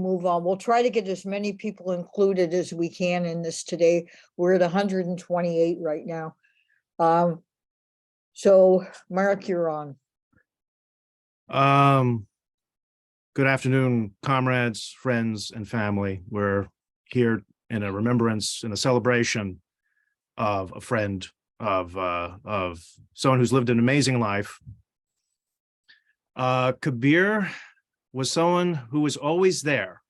move on. We'll try to get as many people included as we can in this today. We're at 128 right now. So Mark, you're on. Good afternoon, comrades, friends, and family. We're here in a remembrance, in a celebration of a friend, of someone who's lived an amazing life. Kabir was someone who was always there.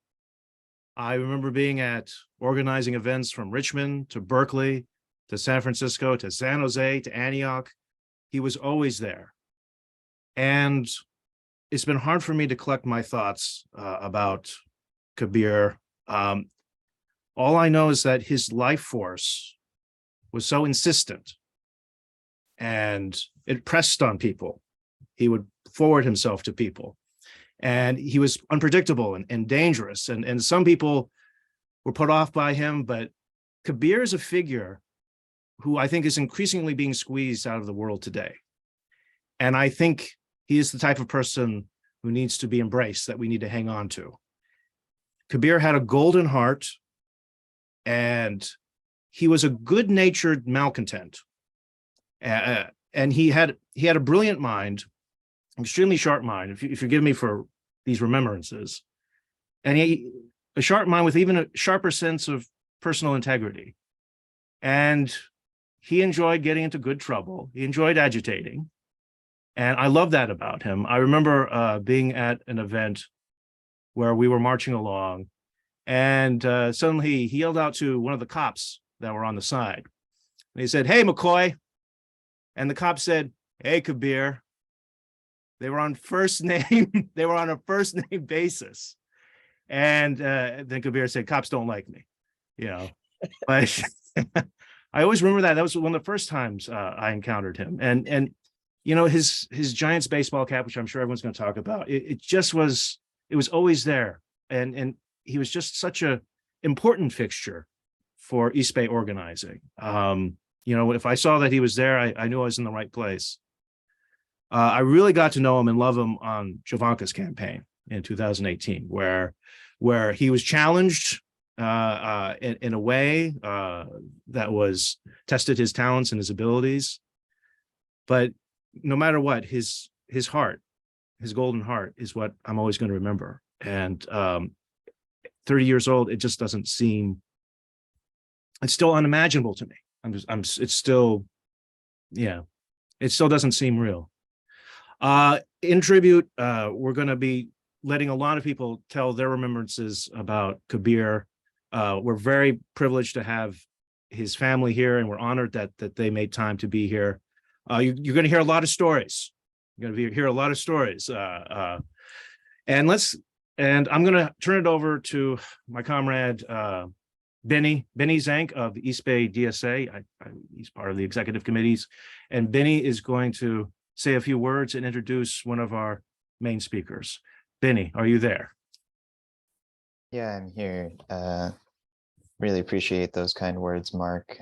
I remember being at organizing events from Richmond to Berkeley to San Francisco to San Jose to Antioch. He was always there. And it's been hard for me to collect my thoughts about Kabir. All I know is that his life force was so insistent and it pressed on people. He would forward himself to people. And he was unpredictable and dangerous. And some people were put off by him, but Kabir is a figure who I think is increasingly being squeezed out of the world today. And I think he is the type of person who needs to be embraced, that we need to hang on to. Kabir had a golden heart, and he was a good-natured malcontent. And he had a brilliant mind, extremely sharp mind, if you forgive me for these remembrances, and a sharp mind with even a sharper sense of personal integrity. And he enjoyed getting into good trouble. He enjoyed agitating. And I love that about him. I remember being at an event where we were marching along, and suddenly he yelled out to one of the cops that were on the side. And he said, "Hey, McCoy." And the cop said, "Hey, Kabir." They were on first name. They were on a first name basis. And then Kabir said, "Cops don't like me," you know. But I always remember that. That was one of the first times I encountered him. And you know, his Giants baseball cap, which I'm sure everyone's going to talk about, it was always there. And he was just such a important fixture for East Bay organizing. You know, if I saw that he was there, I knew I was in the right place. I really got to know him and love him on Javanka's campaign in 2018, where he was challenged in a way that was tested his talents and his abilities. But no matter what, his heart, his golden heart, is what I'm always going to remember. And 30 years old, it just doesn't seem, it's still unimaginable to me. It's still, yeah, it still doesn't seem real. In tribute, we're going to be letting a lot of people tell their remembrances about Kabir. We're very privileged to have his family here, and we're honored that they made time to be here. You're going to hear a lot of stories. You're going to hear a lot of stories. And I'm going to turn it over to my comrade, Benny Zank of the East Bay DSA. He's part of the executive committees. And Benny is going to say a few words and introduce one of our main speakers. Benny, are you there? Yeah, I'm here. Really appreciate those kind words, Mark.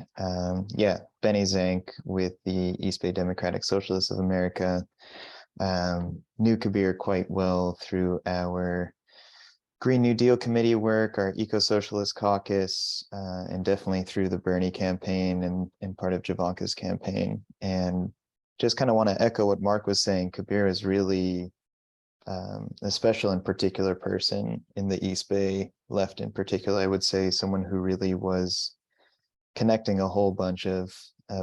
Yeah, Benny Zank with the East Bay Democratic Socialists of America. Knew Kabir quite well through our Green New Deal committee work, our Eco-Socialist Caucus, and definitely through the Bernie campaign and part of Javanka's campaign. And just kind of want to echo what Mark was saying. Kabir is really a special and particular person in the East Bay left in particular. I would say someone who really was connecting a whole bunch of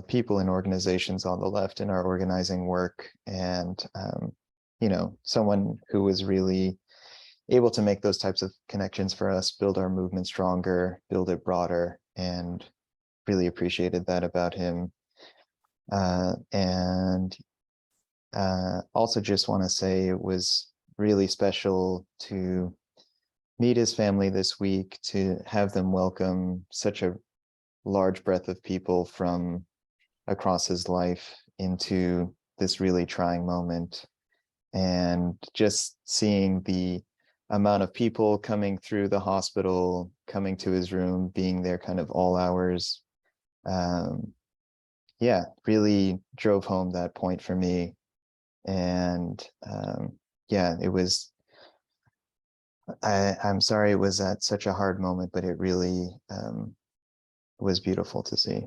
people and organizations on the left in our organizing work. And, you know, someone who was really able to make those types of connections for us, build our movement stronger, build it broader, and really appreciated that about him. Also just want to say it was really special to meet his family this week, to have them welcome such a large breadth of people from across his life into this really trying moment. And just seeing the amount of people coming through the hospital, coming to his room, being there kind of all hours, yeah, really drove home that point for me. And yeah, it was I'm sorry it was at such a hard moment, but it really was beautiful to see.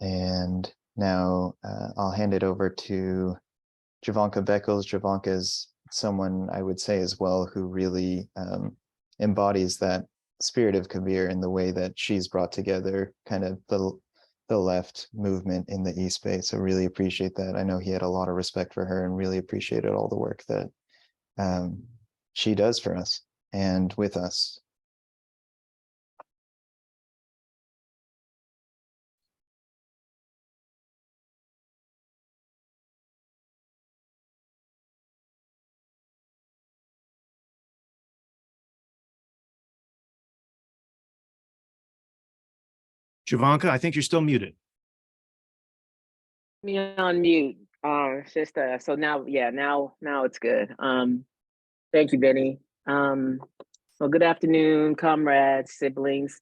And now I'll hand it over to Javanka Beckles. Javanka is someone I would say as well who really embodies that spirit of Kabir in the way that she's brought together kind of the left movement in the East Bay. So really appreciate that. I know he had a lot of respect for her and really appreciated all the work that she does for us and with us. Javanka, I think you're still muted. Me on mute. It's just so now, yeah, now it's good. Thank you, Benny. So good afternoon, comrades, siblings.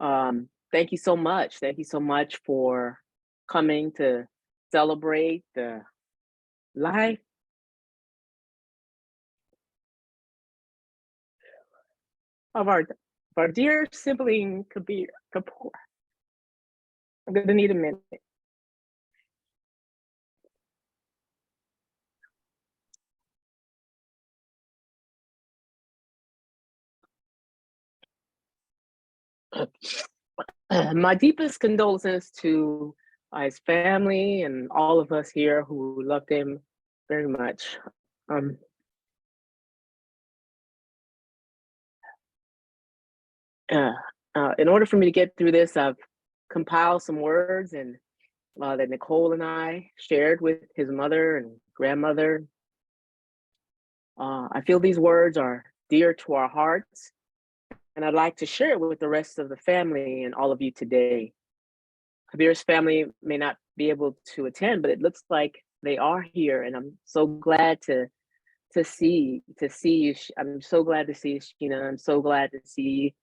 Thank you so much. Thank you so much for coming to celebrate the life of our dear sibling, Kabir Kapur. I'm gonna need a minute. My deepest condolences to his family and all of us here who loved him very much. In order for me to get through this, I've compiled some words and that Nicole and I shared with his mother and grandmother. I feel these words are dear to our hearts, and I'd like to share it with the rest of the family and all of you today. Kabir's family may not be able to attend, but it looks like they are here, and I'm so glad to see you. I'm so glad to see you, Sheena. I'm so glad to see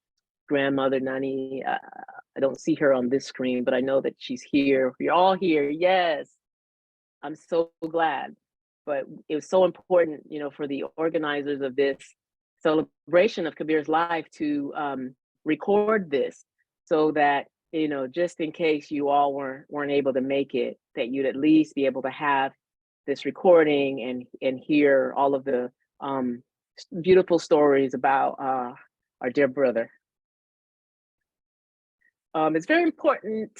grandmother Nani. I don't see her on this screen, but I know that she's here. You're all here. Yes, I'm so glad. But it was so important, you know, for the organizers of this celebration of Kabir's life to record this, so that, you know, just in case you all weren't able to make it, that you'd at least be able to have this recording and hear all of the beautiful stories about our dear brother. It's very important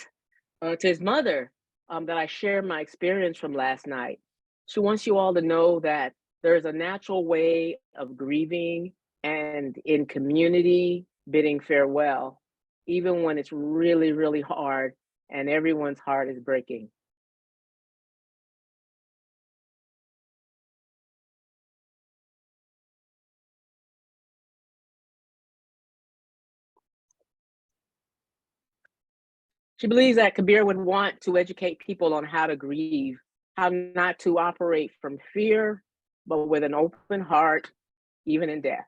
to his mother that I share my experience from last night. She wants you all to know that there's a natural way of grieving and in community bidding farewell, even when it's really, really hard and everyone's heart is breaking. She believes that Kabir would want to educate people on how to grieve, how not to operate from fear, but with an open heart, even in death.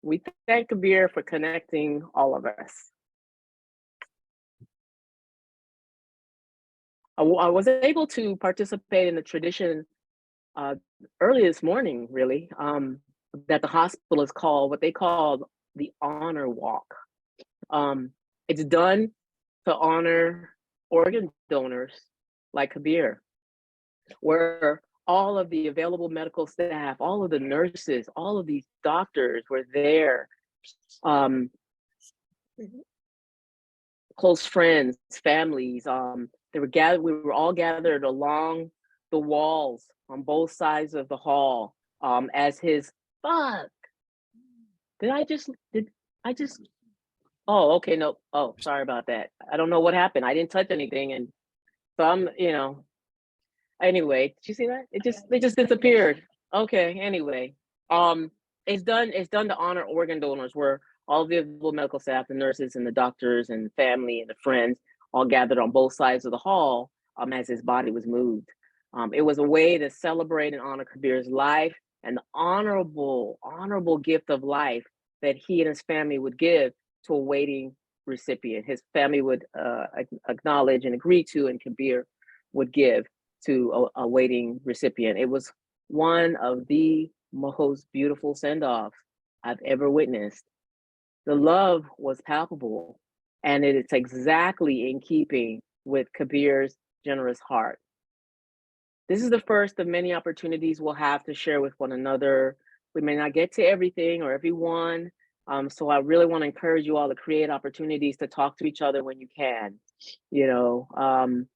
We thank Kabir for connecting all of us. I was able to participate in the tradition early this morning, really, that the hospital is called, what they call the honor walk. It's done to honor organ donors like Kabir, where all of the available medical staff, all of the nurses, all of these doctors were there. Close friends, families, they were gathered. We were all gathered along the walls on both sides of the hall. As his did I just? Oh, okay, no. Oh, sorry about that. I don't know what happened. I didn't touch anything, and so I'm, you know. Anyway, did you see that? They just disappeared. Okay. Anyway, it's done to honor organ donors, where all the available medical staff, the nurses and the doctors and family and the friends all gathered on both sides of the hall as his body was moved. It was a way to celebrate and honor Kabir's life and the honorable gift of life that he and his family would give to a waiting recipient. His family would acknowledge and agree to, and Kabir would give to a waiting recipient. It was one of the most beautiful send-off I've ever witnessed. The love was palpable, and it's exactly in keeping with Kabir's generous heart. This is the first of many opportunities we'll have to share with one another. We may not get to everything or everyone, so I really want to encourage you all to create opportunities to talk to each other when you can. You know,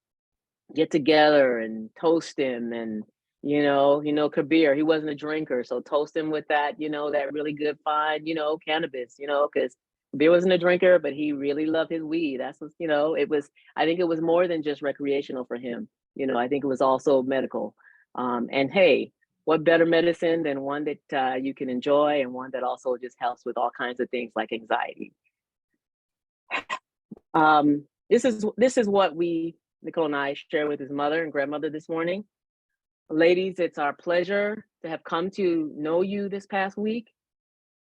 get together and toast him, and Kabir, he wasn't a drinker, so toast him with that, that really good fine, cannabis, because Kabir wasn't a drinker, but he really loved his weed. That's what, it was. I think it was more than just recreational for him. I think it was also medical. And hey, what better medicine than one that you can enjoy, and one that also just helps with all kinds of things like anxiety. This is what Nicole and I shared with his mother and grandmother this morning. Ladies, it's our pleasure to have come to know you this past week.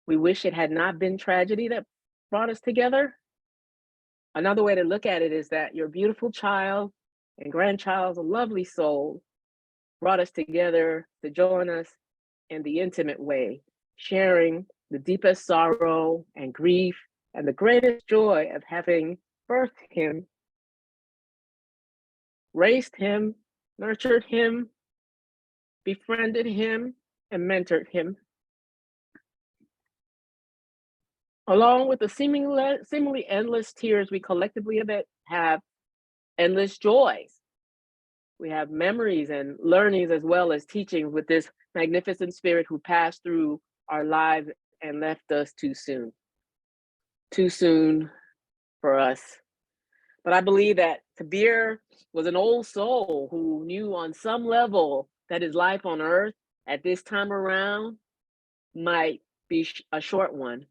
We wish it had not been tragedy that brought us together. Another way to look at it is that your beautiful child and grandchild's a lovely soul brought us together to join us in the intimate way, sharing the deepest sorrow and grief and the greatest joy of having birthed him, raised him, nurtured him, befriended him, and mentored him. Along with the seemingly endless tears we collectively have endless joys. We have memories and learnings as well as teachings with this magnificent spirit who passed through our lives and left us too soon. Too soon for us. But I believe that Kabir was an old soul who knew on some level that his life on earth at this time around might be a short one.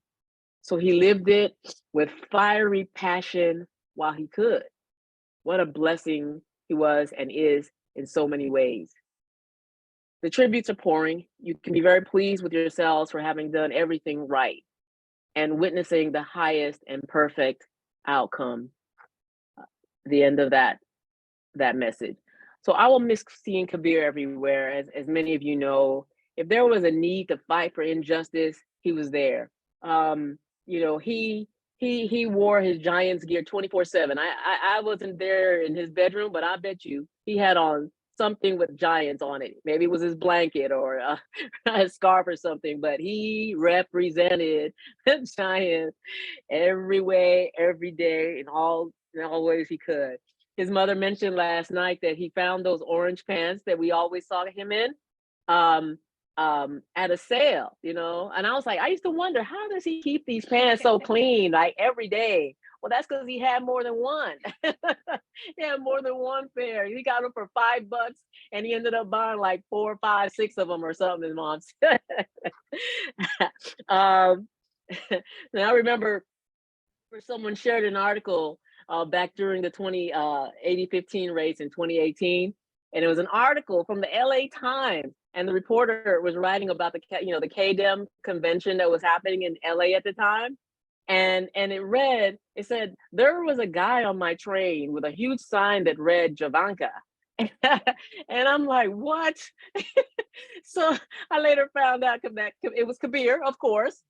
So he lived it with fiery passion while he could. What a blessing he was and is in so many ways. The tributes are pouring. You can be very pleased with yourselves for having done everything right and witnessing the highest and perfect outcome. The end of that message. So I will miss seeing Kabir everywhere, as many of you know. If there was a need to fight for injustice, he was there. He wore his Giants gear 24/7. I wasn't there in his bedroom, but I bet you he had on something with Giants on it. Maybe it was his blanket or a scarf or something, but he represented the Giants every way, every day, in all ways he could. His mother mentioned last night that he found those orange pants that we always saw him in at a sale, and I was like, I used to wonder, how does he keep these pants so clean, like every day? Well, that's because he had more than one. He had more than one pair. He got them for $5 and he ended up buying like 4, 5, 6 of them or something, his mom said. Now I remember someone shared an article back during the 80-15 race in 2018. And it was an article from the LA Times. And the reporter was writing about the KDEM convention that was happening in LA at the time. And it said, there was a guy on my train with a huge sign that read Javanka. And I'm like, what? So I later found out that it was Kabir, of course.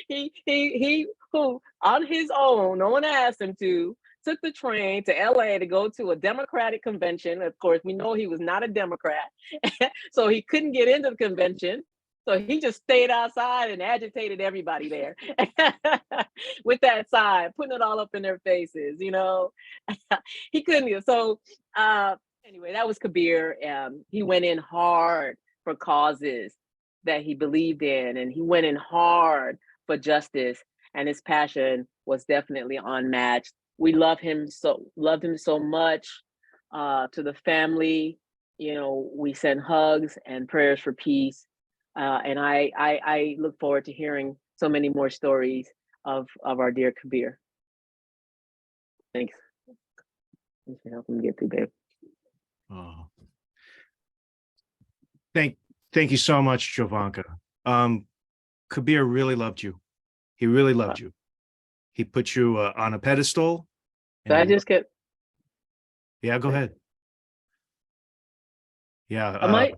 he who on his own, no one asked him to, took the train to LA to go to a Democratic convention. Of course, we know he was not a Democrat, so he couldn't get into the convention. So he just stayed outside and agitated everybody there with that sign, putting it all up in their faces, He couldn't. So anyway, that was Kabir. He went in hard for causes that he believed in, and he went in hard for justice, and his passion was definitely unmatched. We loved him so much. To the family, we send hugs and prayers for peace. And I look forward to hearing so many more stories of our dear Kabir. Thanks. Thanks for helping me get through, babe. Oh. Thank you so much, Jovanka. Kabir really loved you. He really loved you. He put you on a pedestal. So I just get. Yeah, go ahead. Yeah.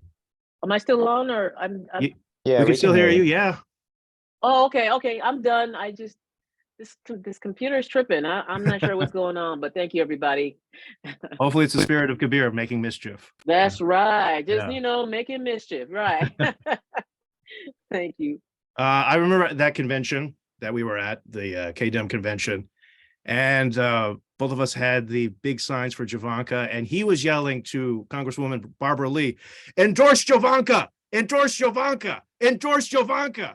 Am I still on or I'm Yeah, We can still hear you. Yeah. oh, okay. I'm done. I just, this computer is tripping. I'm not sure what's going on, but thank you, everybody. Hopefully it's the spirit of Kabir making mischief. That's right. Just, Yeah. making mischief. Right. Thank you. I remember that convention that we were at, the KDEM convention, and both of us had the big signs for Javanka, and he was yelling to Congresswoman Barbara Lee, endorse Javanka, endorse Javanka, endorse Javanka.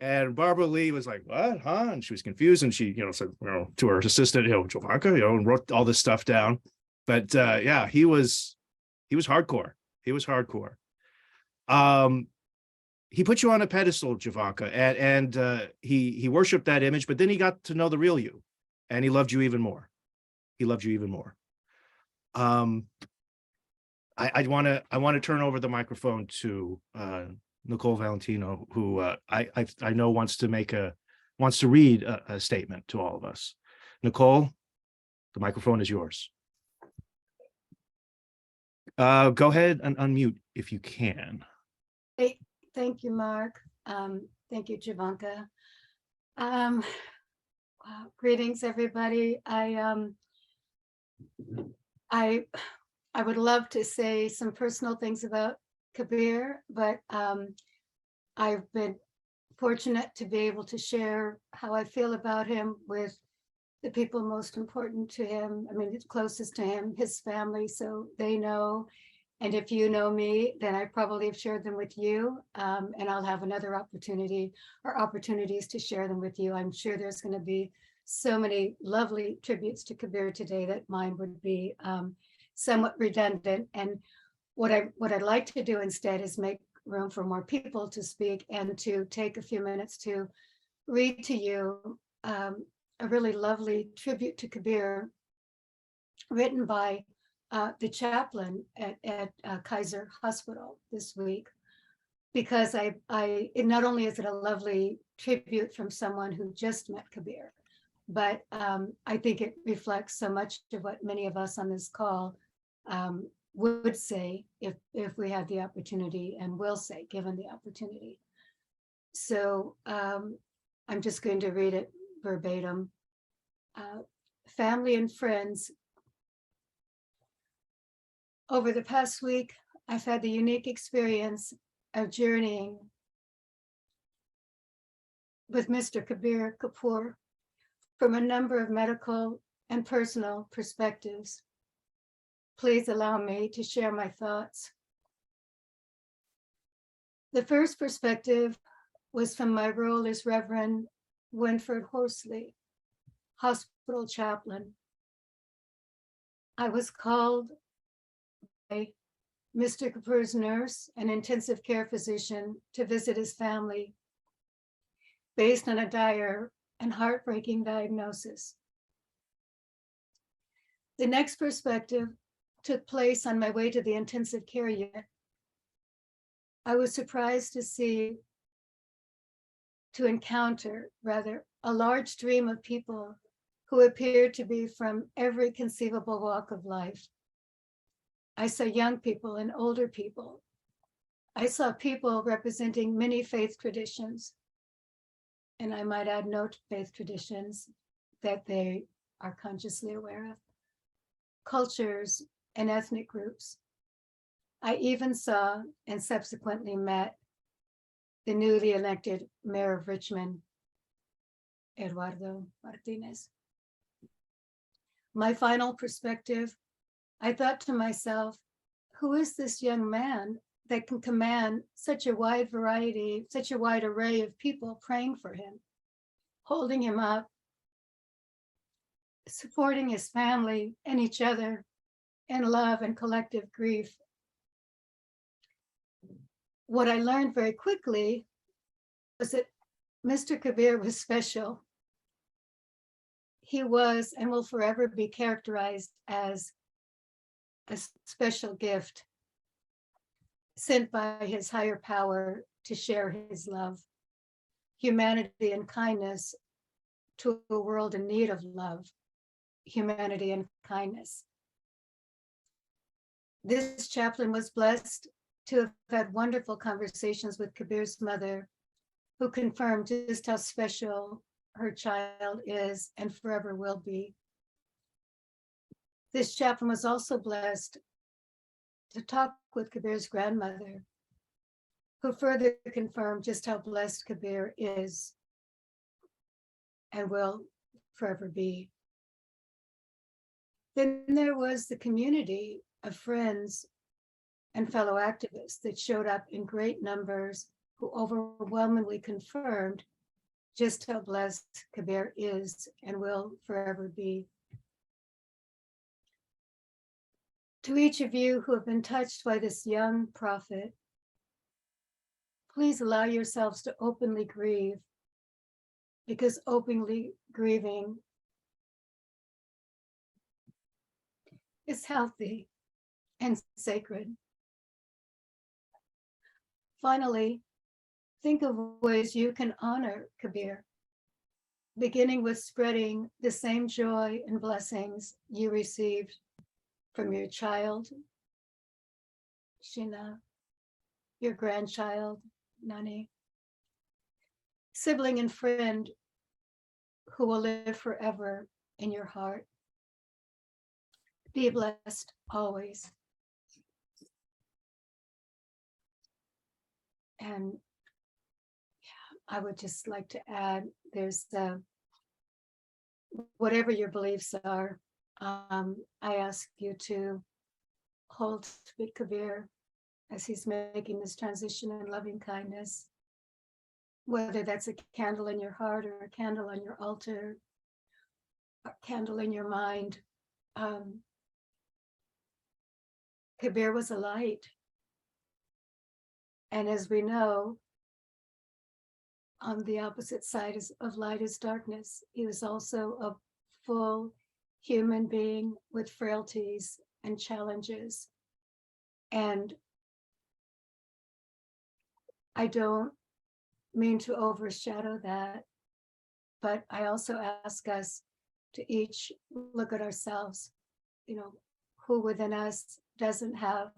And Barbara Lee was like, what, huh? And she was confused, and she, said, to her assistant, Javanka, and wrote all this stuff down. But yeah, he was hardcore. He was hardcore. He put you on a pedestal, Javanka, and he worshiped that image, but then he got to know the real you, and he loved you even more. He loved you even more. I want to turn over the microphone to Nicole Valentino, who I know wants to read a statement to all of us. Nicole, the microphone is yours. Go ahead and unmute if you can. Hey, thank you, Mark. Thank you, Javanka. Wow, greetings, everybody. I would love to say some personal things about Kabir, but I've been fortunate to be able to share how I feel about him with the people most important to him. I mean, it's closest to him, his family, so they know. And if you know me, then I probably have shared them with you, and I'll have another opportunity or opportunities to share them with you. I'm sure there's going to be so many lovely tributes to Kabir today that mine would be somewhat redundant. And what I'd like to do instead is make room for more people to speak and to take a few minutes to read to you a really lovely tribute to Kabir written by the chaplain at Kaiser Hospital this week, because it not only is it a lovely tribute from someone who just met Kabir, but I think it reflects so much of what many of us on this call would say if we had the opportunity, and will say given the opportunity. So I'm just going to read it verbatim. Family and friends, over the past week, I've had the unique experience of journeying with Mr. Kabir Kapur from a number of medical and personal perspectives. Please allow me to share my thoughts. The first perspective was from my role as Reverend Winford Horsley, hospital chaplain. I was called by Mr. Kapur's nurse and intensive care physician to visit his family based on a dire and heartbreaking diagnosis. The next perspective took place on my way to the intensive care unit. I was surprised to encounter a large stream of people who appeared to be from every conceivable walk of life. I saw young people and older people. I saw people representing many faith traditions, and I might add no faith traditions that they are consciously aware of, cultures and ethnic groups. I even saw and subsequently met the newly elected mayor of Richmond, Eduardo Martinez. My final perspective, I thought to myself, who is this young man that can command such a wide variety, such a wide array of people praying for him, holding him up, supporting his family and each other in love and collective grief? What I learned very quickly was that Mr. Kabir was special. He was and will forever be characterized as a special gift sent by his higher power to share his love, humanity and kindness to a world in need of love, humanity and kindness. This chaplain was blessed to have had wonderful conversations with Kabir's mother, who confirmed just how special her child is and forever will be. This chaplain was also blessed to talk with Kabir's grandmother, who further confirmed just how blessed Kabir is and will forever be. Then there was the community of friends and fellow activists that showed up in great numbers, who overwhelmingly confirmed just how blessed Kabir is and will forever be. To each of you who have been touched by this young prophet, please allow yourselves to openly grieve, because openly grieving is healthy and sacred. Finally, think of ways you can honor Kabir, beginning with spreading the same joy and blessings you received from your child, Sheena, your grandchild, Nani, sibling and friend who will live forever in your heart. Be blessed always. And I would just like to add, there's whatever your beliefs are, I ask you to hold with Kabir as he's making this transition in loving kindness, whether that's a candle in your heart or a candle on your altar, a candle in your mind. Kabir was a light. And as we know, on the opposite side of light is darkness. He was also a full human being with frailties and challenges. And I don't mean to overshadow that, but I also ask us to each look at ourselves, who within us doesn't have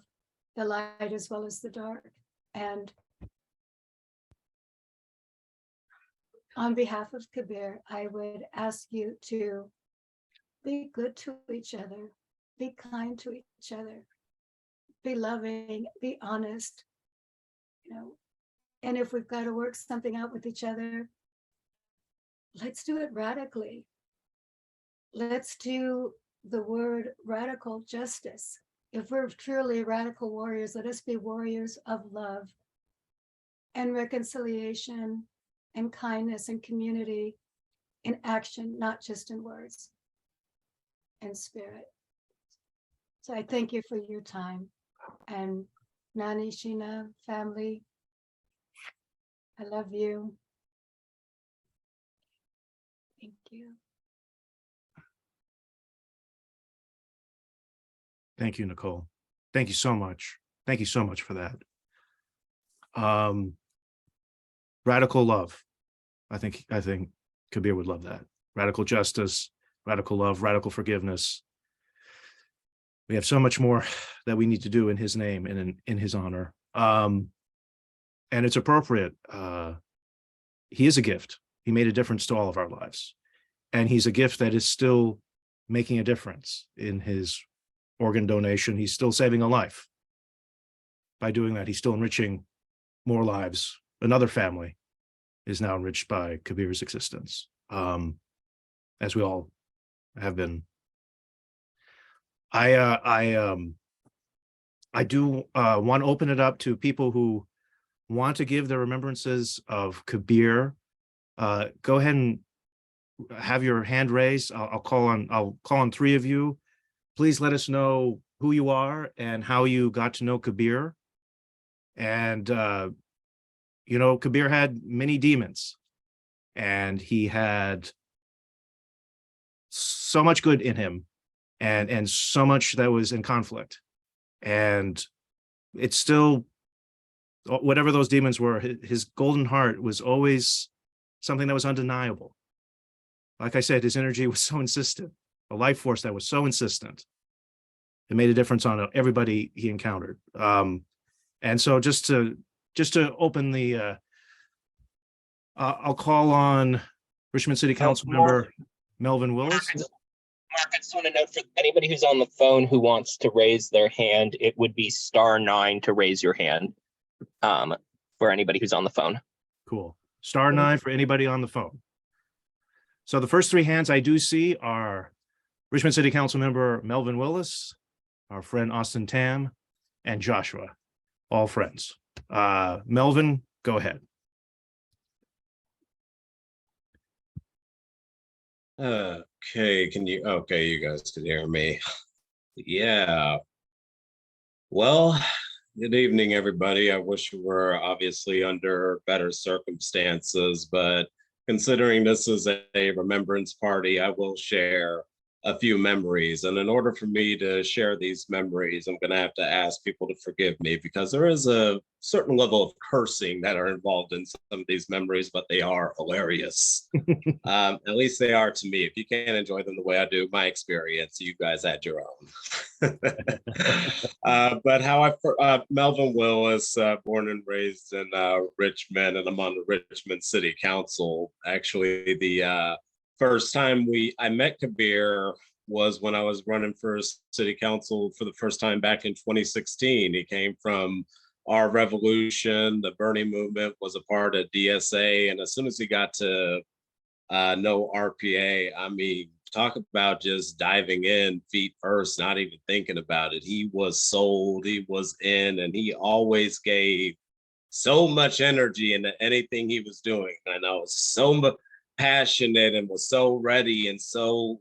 the light as well as the dark. And on behalf of Kabir, I would ask you to be good to each other, be kind to each other, be loving, be honest, and if we've got to work something out with each other, let's do it radically. Let's do the word radical justice. If we're truly radical warriors, let us be warriors of love and reconciliation and kindness and community in action, not just in words and spirit. So I thank you for your time. And Nani, Sheena, family, I love you. Thank you. Thank you, Nicole. Thank you so much. Thank you so much for that. Radical love. I think Kabir would love that. Radical justice, radical love, radical forgiveness. We have so much more that we need to do in his name and in his honor. And it's appropriate. He is a gift. He made a difference to all of our lives. And he's a gift that is still making a difference in his organ donation. He's still saving a life. By doing that, he's still enriching more lives. Another family is now enriched by Kabir's existence, as we all have been. I do want to open it up to people who want to give their remembrances of Kabir. Go ahead and have your hand raised. I'll call on three of you. Please let us know who you are and how you got to know Kabir. And Kabir had many demons, and he had so much good in him, and so much that was in conflict. And it's still, whatever those demons were, his golden heart was always something that was undeniable. Like I said, his energy was so insistent, a life force that was so insistent. It made a difference on everybody he encountered. And so just to open the, I'll call on Richmond City Council member Melvin Willis. Mark, I just want to note for anybody who's on the phone who wants to raise their hand, it would be *9 to raise your hand. For anybody who's on the phone. Cool. *9 for anybody on the phone. So the first three hands I do see are Richmond City Council member Melvin Willis, our friend Austin Tam, and Joshua, all friends. Melvin, go ahead. Okay, you guys can hear me. Yeah. Well, good evening, everybody. I wish we were obviously under better circumstances, but considering this is a remembrance party, I will share a few memories. And in order for me to share these memories, I'm going to have to ask people to forgive me because there is a certain level of cursing that are involved in some of these memories, but they are hilarious. At least they are to me. If you can't enjoy them the way I do, my experience, you guys had your own. But how Melvin Willis, born and raised in Richmond, and I'm on the Richmond City Council. Actually, the first time I met Kabir was when I was running for city council for the first time back in 2016. He came from our revolution. The Bernie movement, was a part of DSA. And as soon as he got to know RPA, I mean, talk about just diving in feet first, not even thinking about it. He was sold, he was in, and he always gave so much energy into anything he was doing. I know, so much passionate and was so ready and so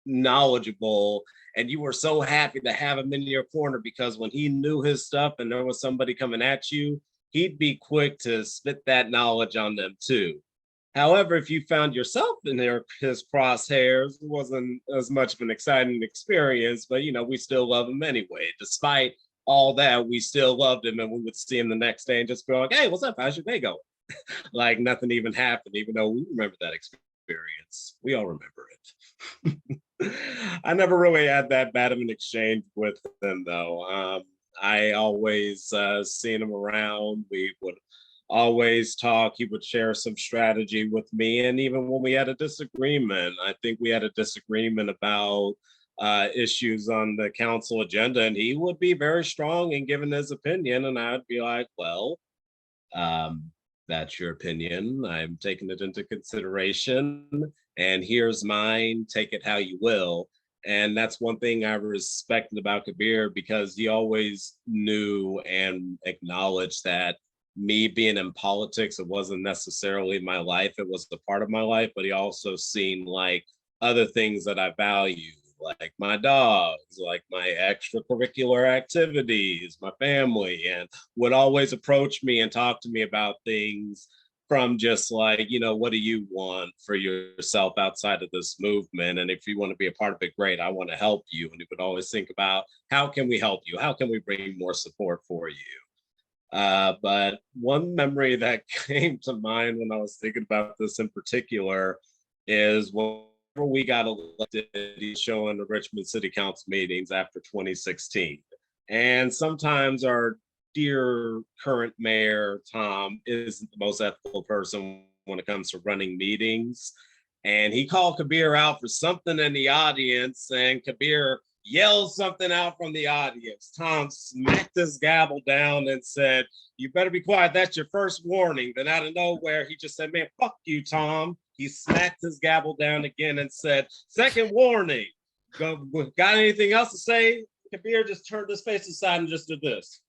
knowledgeable, and you were so happy to have him in your corner because when he knew his stuff and there was somebody coming at you, he'd be quick to spit that knowledge on them too. However, if you found yourself in his crosshairs, it wasn't as much of an exciting experience, but we still love him anyway. Despite all that, we still loved him, and we would see him the next day and just be like, hey, what's up? How's your day going? Like nothing even happened, even though we remember that experience. We all remember it. I never really had that bad of an exchange with him, though. I always seen him around. We would always talk. He would share some strategy with me. And even when we had a disagreement, I think we had a disagreement about issues on the council agenda, and he would be very strong in giving his opinion. And I'd be like, well, that's your opinion. I'm taking it into consideration. And here's mine. Take it how you will. And that's one thing I respected about Kabir, because he always knew and acknowledged that me being in politics, it wasn't necessarily my life. It was a part of my life, but he also seen like other things that I value, like my dogs, like my extracurricular activities, my family, and would always approach me and talk to me about things from just like, what do you want for yourself outside of this movement? And if you want to be a part of it, great, I want to help you. And he would always think about, how can we help you? How can we bring more support for you? But one memory that came to mind when I was thinking about this in particular is when we got elected, he's showing the Richmond City Council meetings after 2016. And sometimes our dear current mayor, Tom, isn't the most ethical person when it comes to running meetings. And he called Kabir out for something in the audience, and Kabir yelled something out from the audience. Tom smacked his gavel down and said, you better be quiet. That's your first warning. Then out of nowhere, he just said, man, fuck you, Tom. He smacked his gavel down again and said, second warning. Got anything else to say? Kabir just turned his face aside and just did this.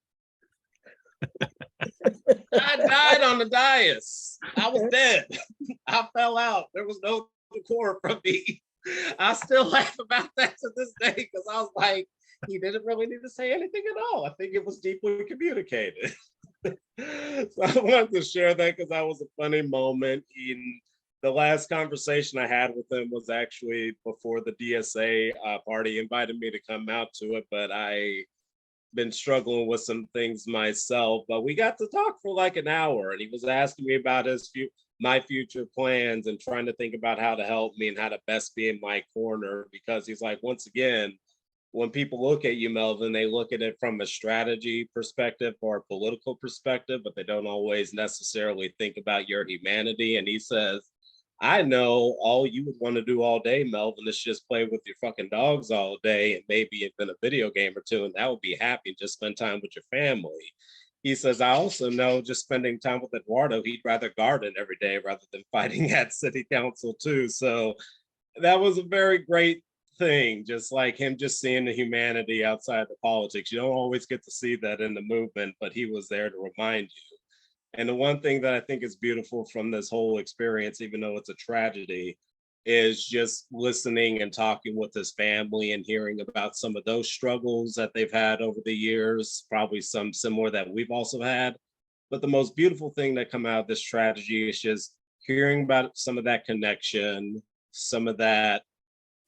I died on the dais. I was dead. I fell out. There was no support from me. I still laugh about that to this day because I was like, he didn't really need to say anything at all. I think it was deeply communicated. So I wanted to share that because that was a funny moment. The last conversation I had with him was actually before the DSA party. He invited me to come out to it, but I been struggling with some things myself. But we got to talk for like an hour, and he was asking me about my future plans and trying to think about how to help me and how to best be in my corner, because he's like, once again, when people look at you, Melvin, they look at it from a strategy perspective or a political perspective, but they don't always necessarily think about your humanity. And he says, I know all you would want to do all day, Melvin, is just play with your fucking dogs all day and maybe even a video game or two, and that would be happy. Just spend time with your family. He says, I also know just spending time with Eduardo, he'd rather garden every day rather than fighting at city council too. So that was a very great thing, just like him just seeing the humanity outside the politics. You don't always get to see that in the movement, but he was there to remind you. And the one thing that I think is beautiful from this whole experience, even though it's a tragedy, is just listening and talking with his family and hearing about some of those struggles that they've had over the years, probably some similar that we've also had. But the most beautiful thing that come out of this tragedy is just hearing about some of that connection, some of that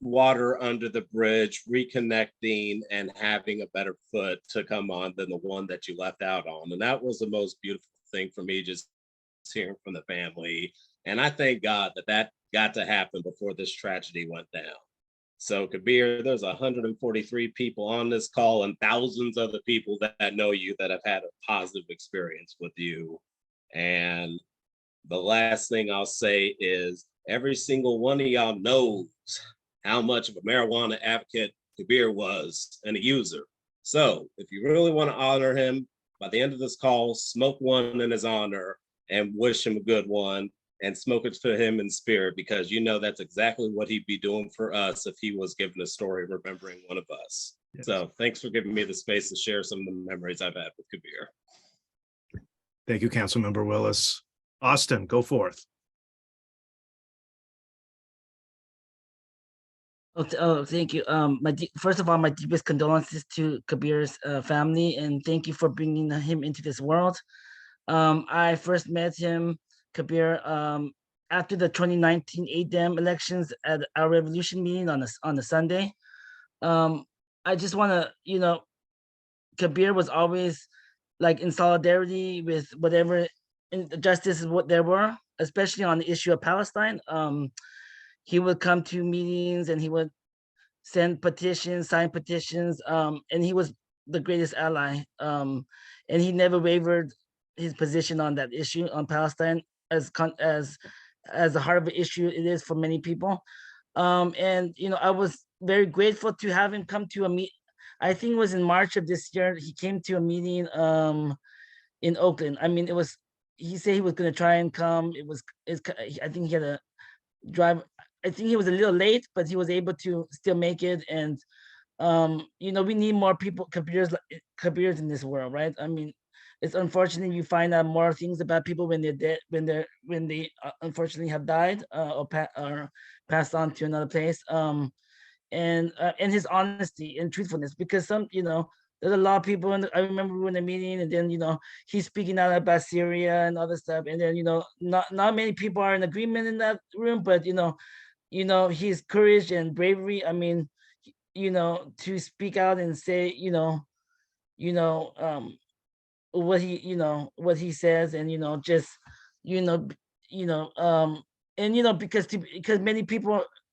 water under the bridge, reconnecting and having a better foot to come on than the one that you left out on. And that was the most beautiful thing for me, just hearing from the family. And I thank God that that got to happen before this tragedy went down. So Kabir, there's 143 people on this call and thousands of other people that know you that have had a positive experience with you. And the last thing I'll say is every single one of y'all knows how much of a marijuana advocate Kabir was and a user. So if you really want to honor him, by the end of this call, smoke one in his honor and wish him a good one and smoke it for him in spirit, because you know that's exactly what he'd be doing for us if he was given a story remembering one of us. Yes. So thanks for giving me the space to share some of the memories I've had with Kabir. Thank you, Councilmember Willis. Austin, go forth. Thank you. First of all, my deepest condolences to Kabir's family, and thank you for bringing him into this world. I first met him, Kabir, after the 2019 ADEM elections at our revolution meeting on a Sunday. I just want to, Kabir was always like in solidarity with whatever injustices what there were, especially on the issue of Palestine. He would come to meetings and he would send petitions, sign petitions, and he was the greatest ally. And he never wavered his position on that issue on Palestine as the heart of the issue it is for many people. And I was very grateful to have him come to a meet. I think it was in March of this year. He came to a meeting in Oakland. I mean, he said he was going to try and come. I think he had a drive. I think he was a little late, but he was able to still make it. And we need more people, Kabirs in this world, right? I mean, it's unfortunate you find out more things about people when they're dead, when they unfortunately have died or passed on to another place. And his honesty and truthfulness, because there's a lot of people. I remember we were in a meeting, and then he's speaking out about Syria and other stuff, and then not many people are in agreement in that room, but his courage and bravery. I mean, to speak out and say, what he says, and because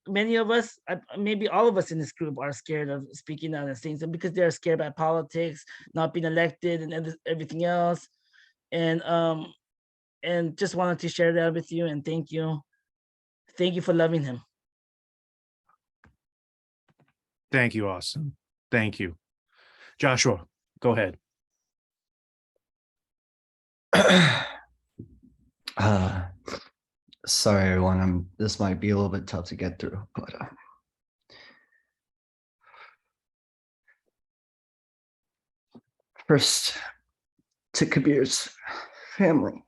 many of us, maybe all of us in this group are scared of speaking out and saying something because they're scared about politics, not being elected and everything else. And just wanted to share that with you, and thank you. Thank you for loving him. Thank you, Austin. Thank you. Joshua, go ahead. Sorry, everyone. This might be a little bit tough to get through, but first to Kabir's family.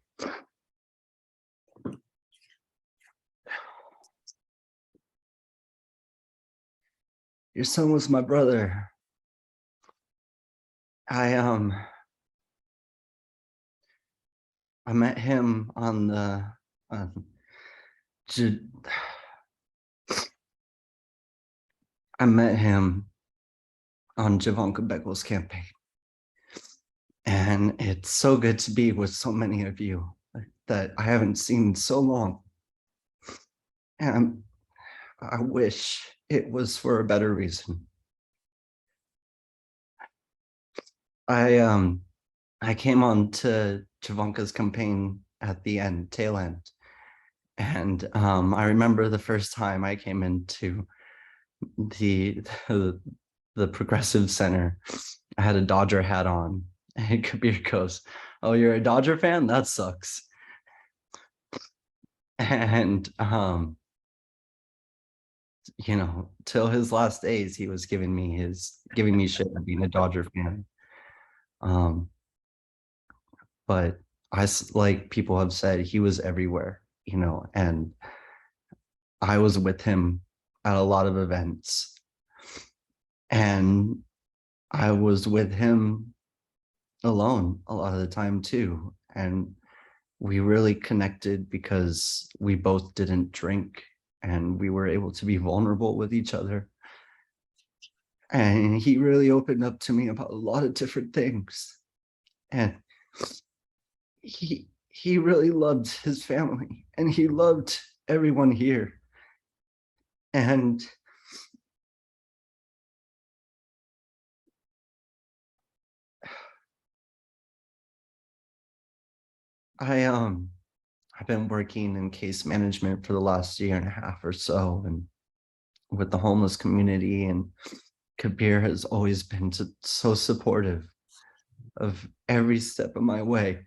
Your son was my brother. I met him on the I met him on Javanka Begel's campaign. And it's so good to be with so many of you that I haven't seen in so long. And I wish it was for a better reason. I came on to Javanka's campaign at the end, tail end. And I remember the first time I came into the Progressive Center, I had a Dodger hat on, and Kabir goes, "Oh, you're a Dodger fan? That sucks." And you know, till his last days, he was giving me shit for being a Dodger fan. But like people have said, he was everywhere, you know, and I was with him at a lot of events, and I was with him alone a lot of the time too. And we really connected because we both didn't drink, and we were able to be vulnerable with each other. And he really opened up to me about a lot of different things. And he really loved his family, and he loved everyone here. And I've been working in case management for the last year and a half or so, and with the homeless community, and Kabir has always been so supportive of every step of my way.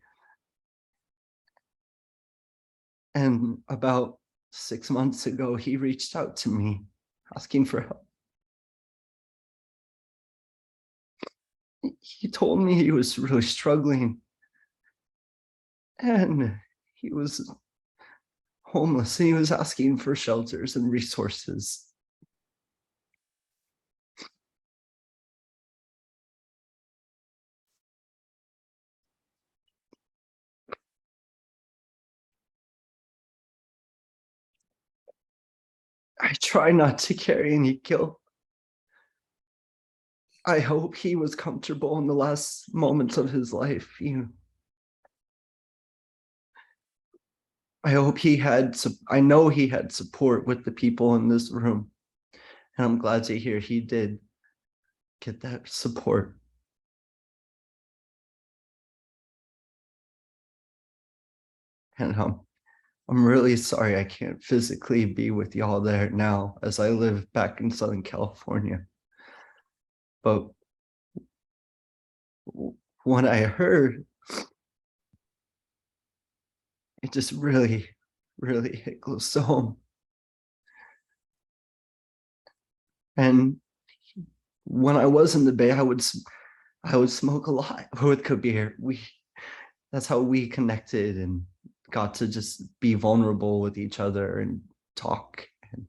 And about 6 months ago, he reached out to me asking for help. He told me he was really struggling, and he was homeless, and he was asking for shelters and resources. I try not to carry any guilt. I hope he was comfortable in the last moments of his life. I hope I know he had support with the people in this room. And I'm glad to hear he did get that support. And I'm really sorry I can't physically be with y'all there now, as I live back in Southern California. But when I heard, it just really, really hit close to home. And when I was in the Bay, I would smoke a lot with Kabir. That's how we connected and got to just be vulnerable with each other and talk. And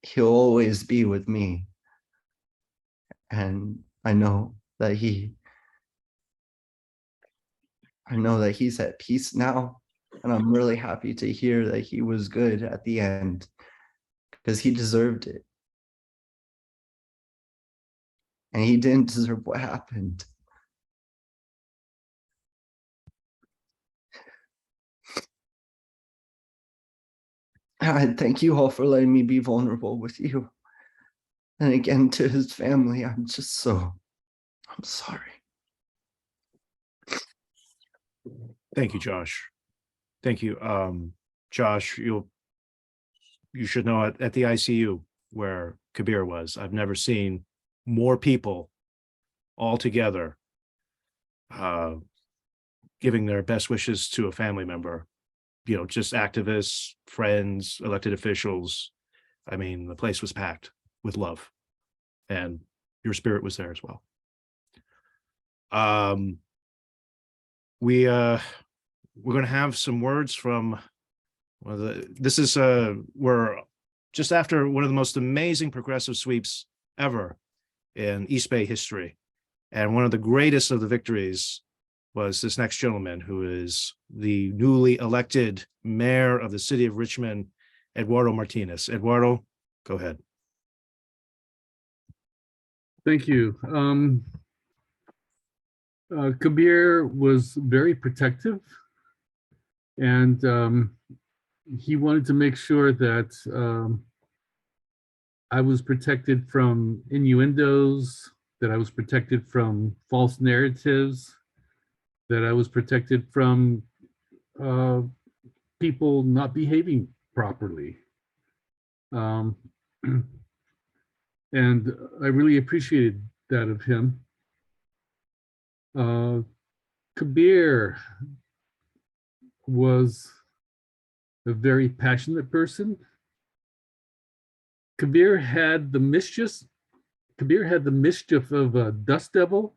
he'll always be with me. And I know that he's at peace now. And I'm really happy to hear that he was good at the end, because he deserved it. And he didn't deserve what happened. I thank you all for letting me be vulnerable with you. And again, to his family, I'm sorry. Thank you, Josh. Thank you. Josh, you should know at the ICU where Kabir was, I've never seen more people all together giving their best wishes to a family member, you know, just activists, friends, elected officials. I mean, the place was packed with love, and your spirit was there as well. We're going to have some words from, we're just after one of the most amazing progressive sweeps ever in East Bay history. And one of the greatest of the victories was this next gentleman, who is the newly elected mayor of the city of Richmond, Eduardo Martinez. Eduardo, go ahead. Thank you. Kabir was very protective, and he wanted to make sure that I was protected from innuendos that I was protected from false narratives, that I was protected from people not behaving properly. And I really appreciated that of him. Kabir was a very passionate person. Kabir had the mischief of a dust devil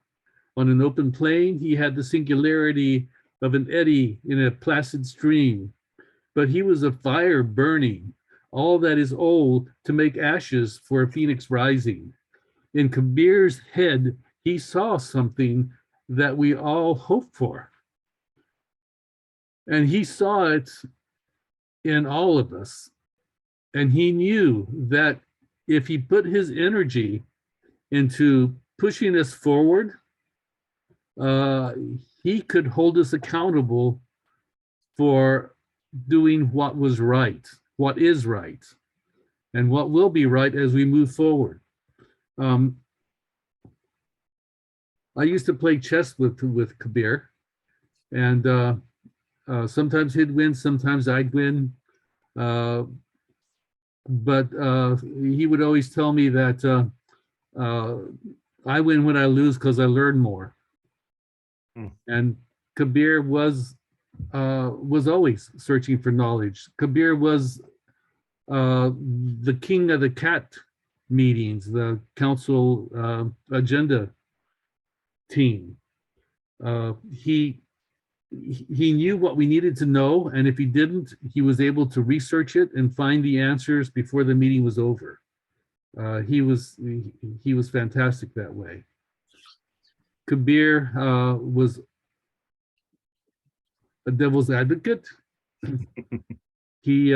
on an open plain. He had the singularity of an eddy in a placid stream, but he was a fire burning, all that is old to make ashes for a phoenix rising. In Kabir's head, he saw something that we all hope for. And he saw it in all of us. And he knew that if he put his energy into pushing us forward, he could hold us accountable for doing what was right, what is right, and what will be right as we move forward. I used to play chess with Kabir, and sometimes he'd win, sometimes I'd win. But he would always tell me that I win when I lose because I learn more. And Kabir was always searching for knowledge. Kabir was the king of the cat meetings, the council agenda team. He knew what we needed to know, and if he didn't, he was able to research it and find the answers before the meeting was over. He was fantastic that way. Kabir was a devil's advocate. He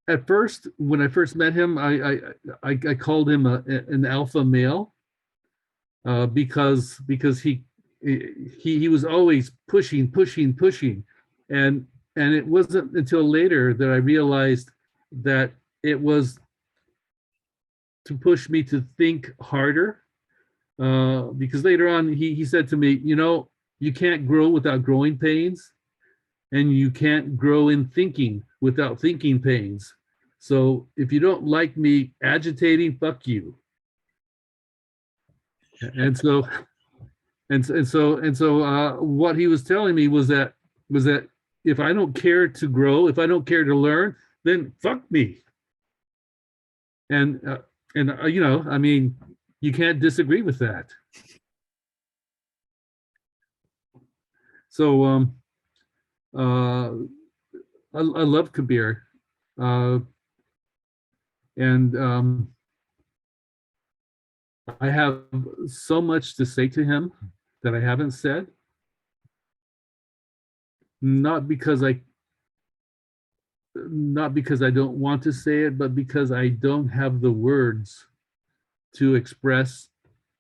at first, when I first met him, I called him an alpha male because he was always pushing, and it wasn't until later that I realized that it was to push me to think harder. Because later on he said to me, you know, you can't grow without growing pains, and you can't grow in thinking without thinking pains. So if you don't like me agitating, fuck you. And so what he was telling me was that if I don't care to grow, if I don't care to learn, then fuck me. And you know, I mean, you can't disagree with that. So I love Kabir, and I have so much to say to him that I haven't said. Not because I don't want to say it, but because I don't have the words to express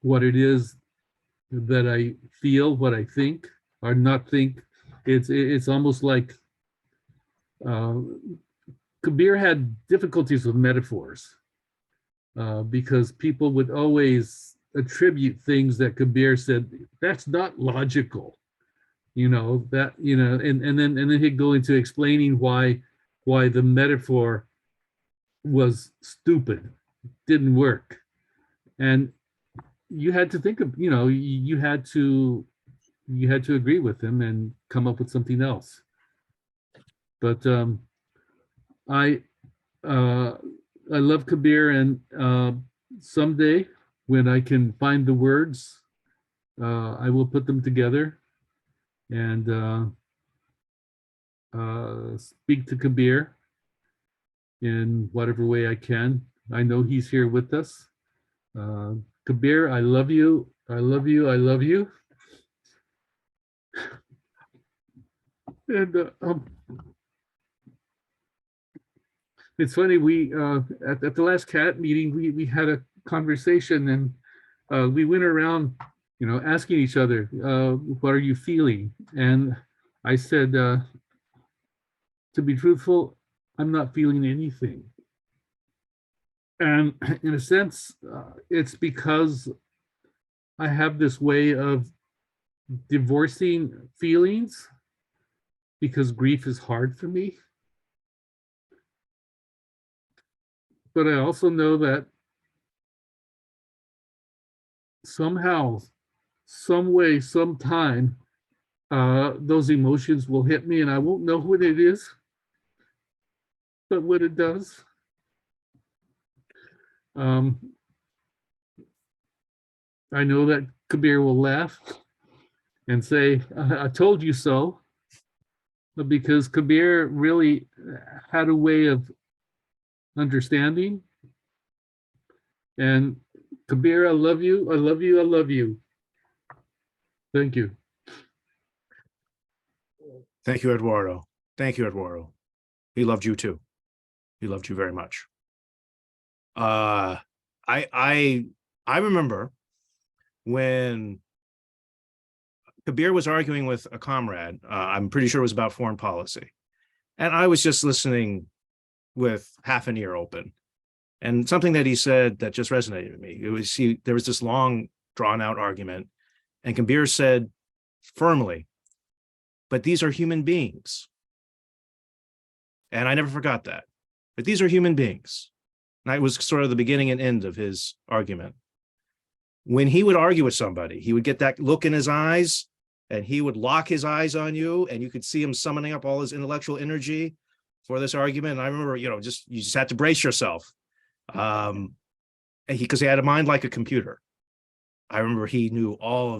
what it is that I feel, what I think or not think. It's almost like Kabir had difficulties with metaphors because people would always attribute things that Kabir said, that's not logical, you know, that, you know, and then he'd go into explaining why the metaphor was stupid, didn't work. And you had to think of, you know, you had to agree with him and come up with something else. But I love Kabir, and someday when I can find the words, I will put them together and speak to Kabir in whatever way I can. I know he's here with us. Kabir, I love you. I love you. I love you. And it's funny, we at the last CAT meeting, we had a conversation, and we went around, you know, asking each other, what are you feeling? And I said, to be truthful, I'm not feeling anything. And in a sense, it's because I have this way of divorcing feelings because grief is hard for me. But I also know that somehow, some way, sometime, those emotions will hit me and I won't know what it is. But when it does, I know that Kabir will laugh and say, I told you so. Because Kabir really had a way of understanding. And Kabir, I love you, I love you, I love you. Thank you. Thank you, Eduardo. Thank you, Eduardo. He loved you too. He loved you very much. I remember when Kabir was arguing with a comrade. I'm pretty sure it was about foreign policy, and I was just listening with half an ear open. And something that he said that just resonated with me. It was there was this long, drawn out argument, and Kabir said firmly, "But these are human beings." And I never forgot that. But these are human beings. And that was sort of the beginning and end of his argument. When he would argue with somebody, he would get that look in his eyes, and he would lock his eyes on you, and you could see him summoning up all his intellectual energy for this argument. And I remember, you just had to brace yourself. Because he had a mind like a computer. I remember he knew I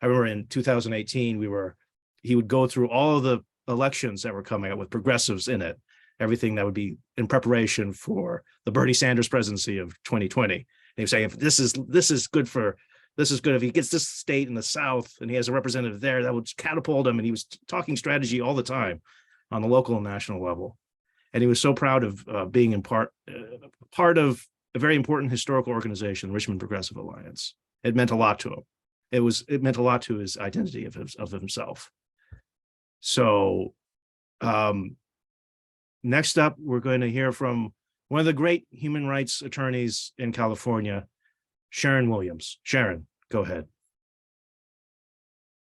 remember in 2018, he would go through all of the elections that were coming up with progressives in it, everything that would be in preparation for the Bernie Sanders presidency of 2020. And he would say, if this is good if he gets this state in the South and he has a representative there, that would catapult him. And he was talking strategy all the time on the local and national level. And he was so proud of being part of a very important historical organization, the Richmond Progressive Alliance. It meant a lot to him. It meant a lot to his identity of himself. So next up, we're going to hear from one of the great human rights attorneys in California, Sharon Williams. Sharon, go ahead.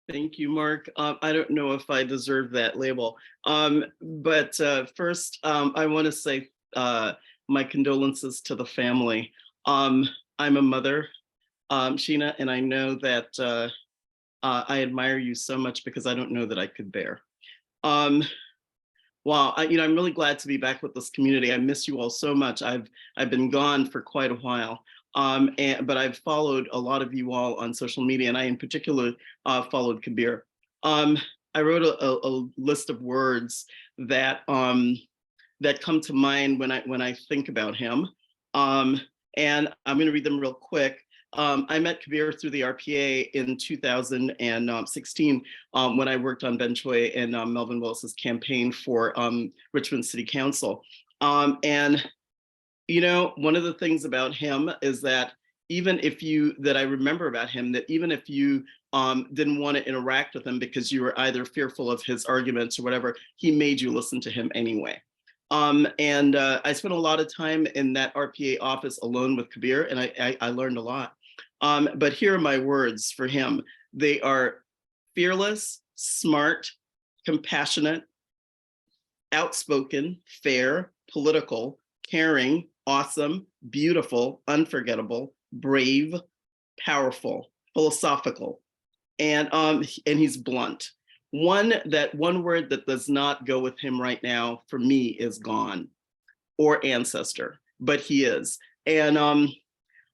Thank you, Mark. I don't know if I deserve that label, but first, I want to say my condolences to the family. I'm a mother, Sheena, and I know that I admire you so much because I don't know that I could bear. Wow, I'm really glad to be back with this community. I miss you all so much. I've been gone for quite a while. But I've followed a lot of you all on social media, and I in particular followed Kabir. I wrote a list of words that that come to mind when I think about him, and I'm going to read them real quick. I met Kabir through the RPA in 2016 when I worked on Ben Choi and Melvin Willis's campaign for Richmond City Council, and one of the things about him is that I remember about him, that even if you didn't want to interact with him because you were either fearful of his arguments or whatever, he made you listen to him anyway. And I spent a lot of time in that RPA office alone with Kabir, and I learned a lot. But here are my words for him. They are fearless, smart, compassionate, outspoken, fair, political, caring, awesome, beautiful, unforgettable, brave, powerful, philosophical, and he's blunt. One word that does not go with him right now for me is gone, or ancestor, but he is. And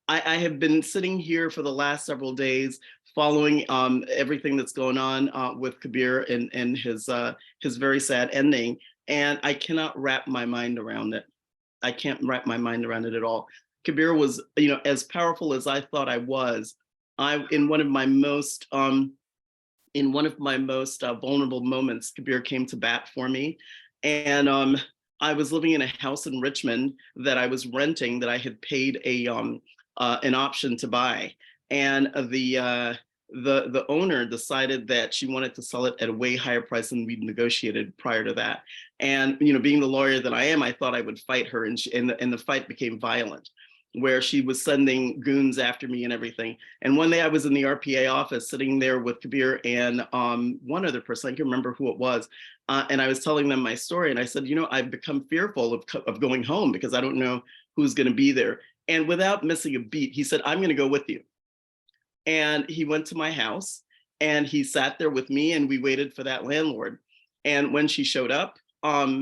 I have been sitting here for the last several days following everything that's going on with Kabir and his very sad ending, and I cannot wrap my mind around it. I can't wrap my mind around it at all. Kabir was, as powerful as I thought I was. In one of my most vulnerable moments, Kabir came to bat for me, and I was living in a house in Richmond that I was renting, that I had paid an option to buy, and the owner decided that she wanted to sell it at a way higher price than we'd negotiated prior to that. And being the lawyer that I am, I thought I would fight her, and the fight became violent. where she was sending goons after me and everything. And one day I was in the RPA office sitting there with Kabir and one other person, I can't remember who it was. And I was telling them my story. And I said, you know, I've become fearful of going home because I don't know who's going to be there. And without missing a beat, he said, I'm going to go with you. And he went to my house and he sat there with me and we waited for that landlord. And when she showed up,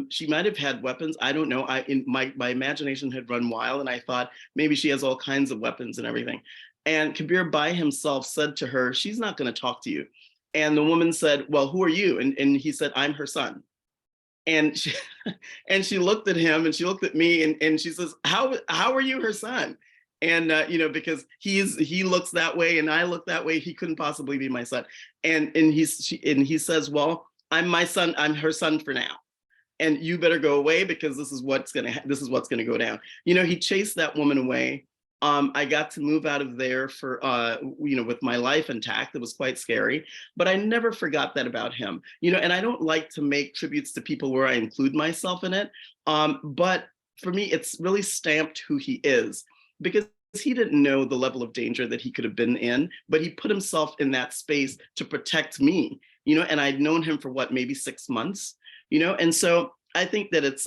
she might have had weapons. I don't know. My imagination had run wild and I thought maybe she has all kinds of weapons and everything. And Kabir by himself said to her, she's not going to talk to you. And the woman said, well, who are you? And he said, I'm her son. And she looked at him and she looked at me and she says, how are you her son? And you know, because he looks that way and I look that way, he couldn't possibly be my son. And he says, well, I'm her son for now. And you better go away because this is what's gonna go down. You know, he chased that woman away. I got to move out of there for you know, with my life intact. It was quite scary, but I never forgot that about him. You know, and I don't like to make tributes to people where I include myself in it. But for me, it's really stamped who he is, because he didn't know the level of danger that he could have been in, but he put himself in that space to protect me. You know, and I'd known him for what, maybe 6 months. You know, and so I think that it's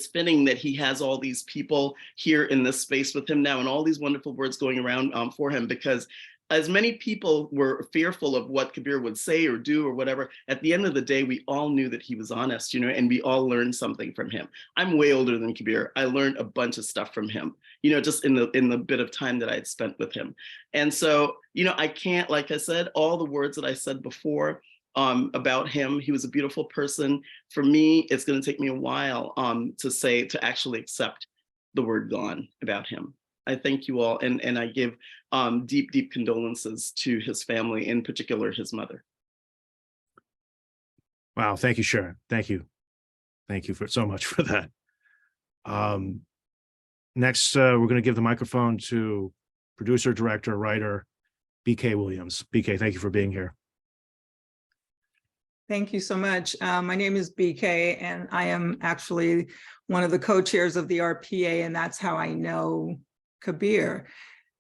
fitting that he has all these people here in this space with him now and all these wonderful words going around for him, because as many people were fearful of what Kabir would say or do or whatever, at the end of the day, we all knew that he was honest, you know, and we all learned something from him. I'm way older than Kabir. I learned a bunch of stuff from him, you know, just in the bit of time that I had spent with him. And so, you know, I can't, like I said, all the words that I said before, about him. He was a beautiful person. For me, it's going to take me a while to actually accept the word gone about him. I thank you all, and I give deep, deep condolences to his family, in particular his mother. Wow, thank you, Sharon. Thank you. Thank you so much for that. Next, we're going to give the microphone to producer, director, writer, BK Williams. BK, thank you for being here. Thank you so much. My name is BK, and I am actually one of the co-chairs of the RPA, and that's how I know Kabir.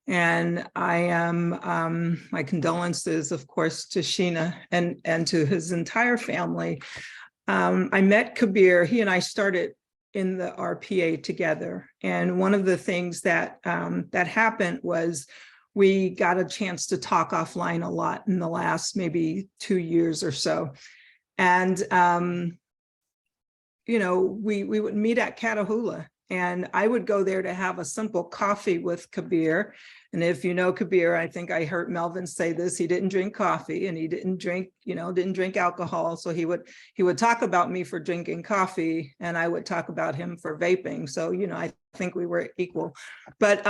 And I am, my condolences, of course, to Sheena and to his entire family. I met Kabir, he and I started in the RPA together. And one of the things that, that happened was we got a chance to talk offline a lot in the last maybe 2 years or so. And, you know, we would meet at Catahoula, and I would go there to have a simple coffee with Kabir. And if you know Kabir, I think I heard Melvin say this, he didn't drink coffee and he didn't drink, you know, didn't drink alcohol. So he would talk about me for drinking coffee and I would talk about him for vaping. So, you know, I think we were equal, but,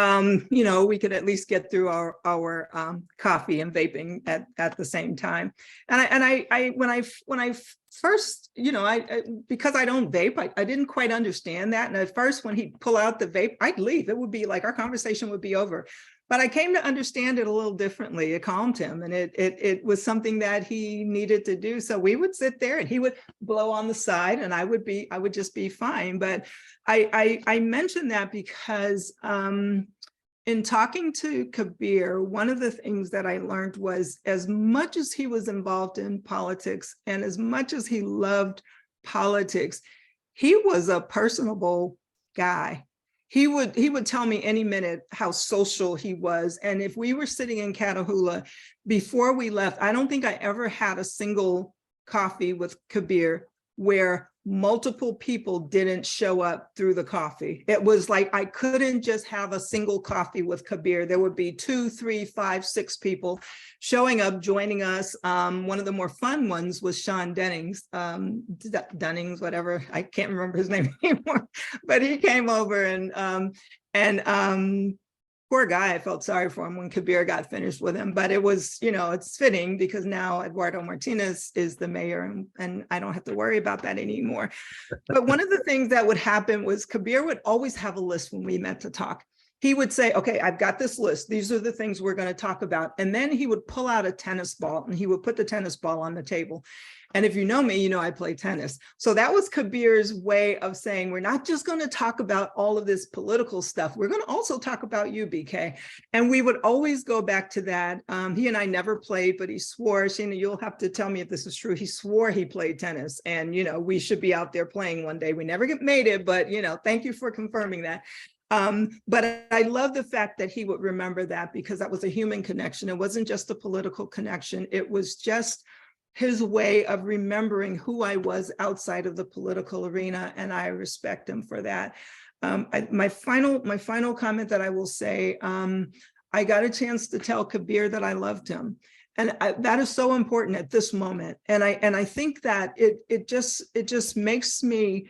you know, we could at least get through our coffee and vaping at the same time. And when I first, you know, because I don't vape, I didn't quite understand that. And at first, when he'd pull out the vape, I'd leave. It would be like our conversation would be over. But I came to understand it a little differently. It calmed him, and it was something that he needed to do. So we would sit there and he would blow on the side and I would just be fine. But I mentioned that because in talking to Kabir, one of the things that I learned was, as much as he was involved in politics and as much as he loved politics, he was a personable guy. He would tell me any minute how social he was. And if we were sitting in Catahoula, before we left, I don't think I ever had a single coffee with Kabir where multiple people didn't show up through the coffee. It was like I couldn't just have a single coffee with Kabir. There would be 2, 3, 5, 6 people showing up, joining us. One of the more fun ones was Sean Dennings, whatever, I can't remember his name anymore, but he came over and poor guy, I felt sorry for him when Kabir got finished with him, but it was, you know, it's fitting because now Eduardo Martinez is the mayor and I don't have to worry about that anymore. But one of the things that would happen was Kabir would always have a list when we met to talk. he would say, okay, I've got this list. These are the things we're going to talk about. And then he would pull out a tennis ball and he would put the tennis ball on the table. And if you know me, you know I play tennis. So that was Kabir's way of saying, we're not just going to talk about all of this political stuff. We're going to also talk about you, BK. And we would always go back to that. He and I never played, but he swore, Sheena, you'll have to tell me if this is true. He swore he played tennis and, you know, we should be out there playing one day. We never made it, but, you know, thank you for confirming that. But I love the fact that he would remember that because that was a human connection. It wasn't just a political connection. It was just his way of remembering who I was outside of the political arena, and I respect him for that. My final comment that I will say, I got a chance to tell Kabir that I loved him, and that is so important at this moment. And I think that it just makes me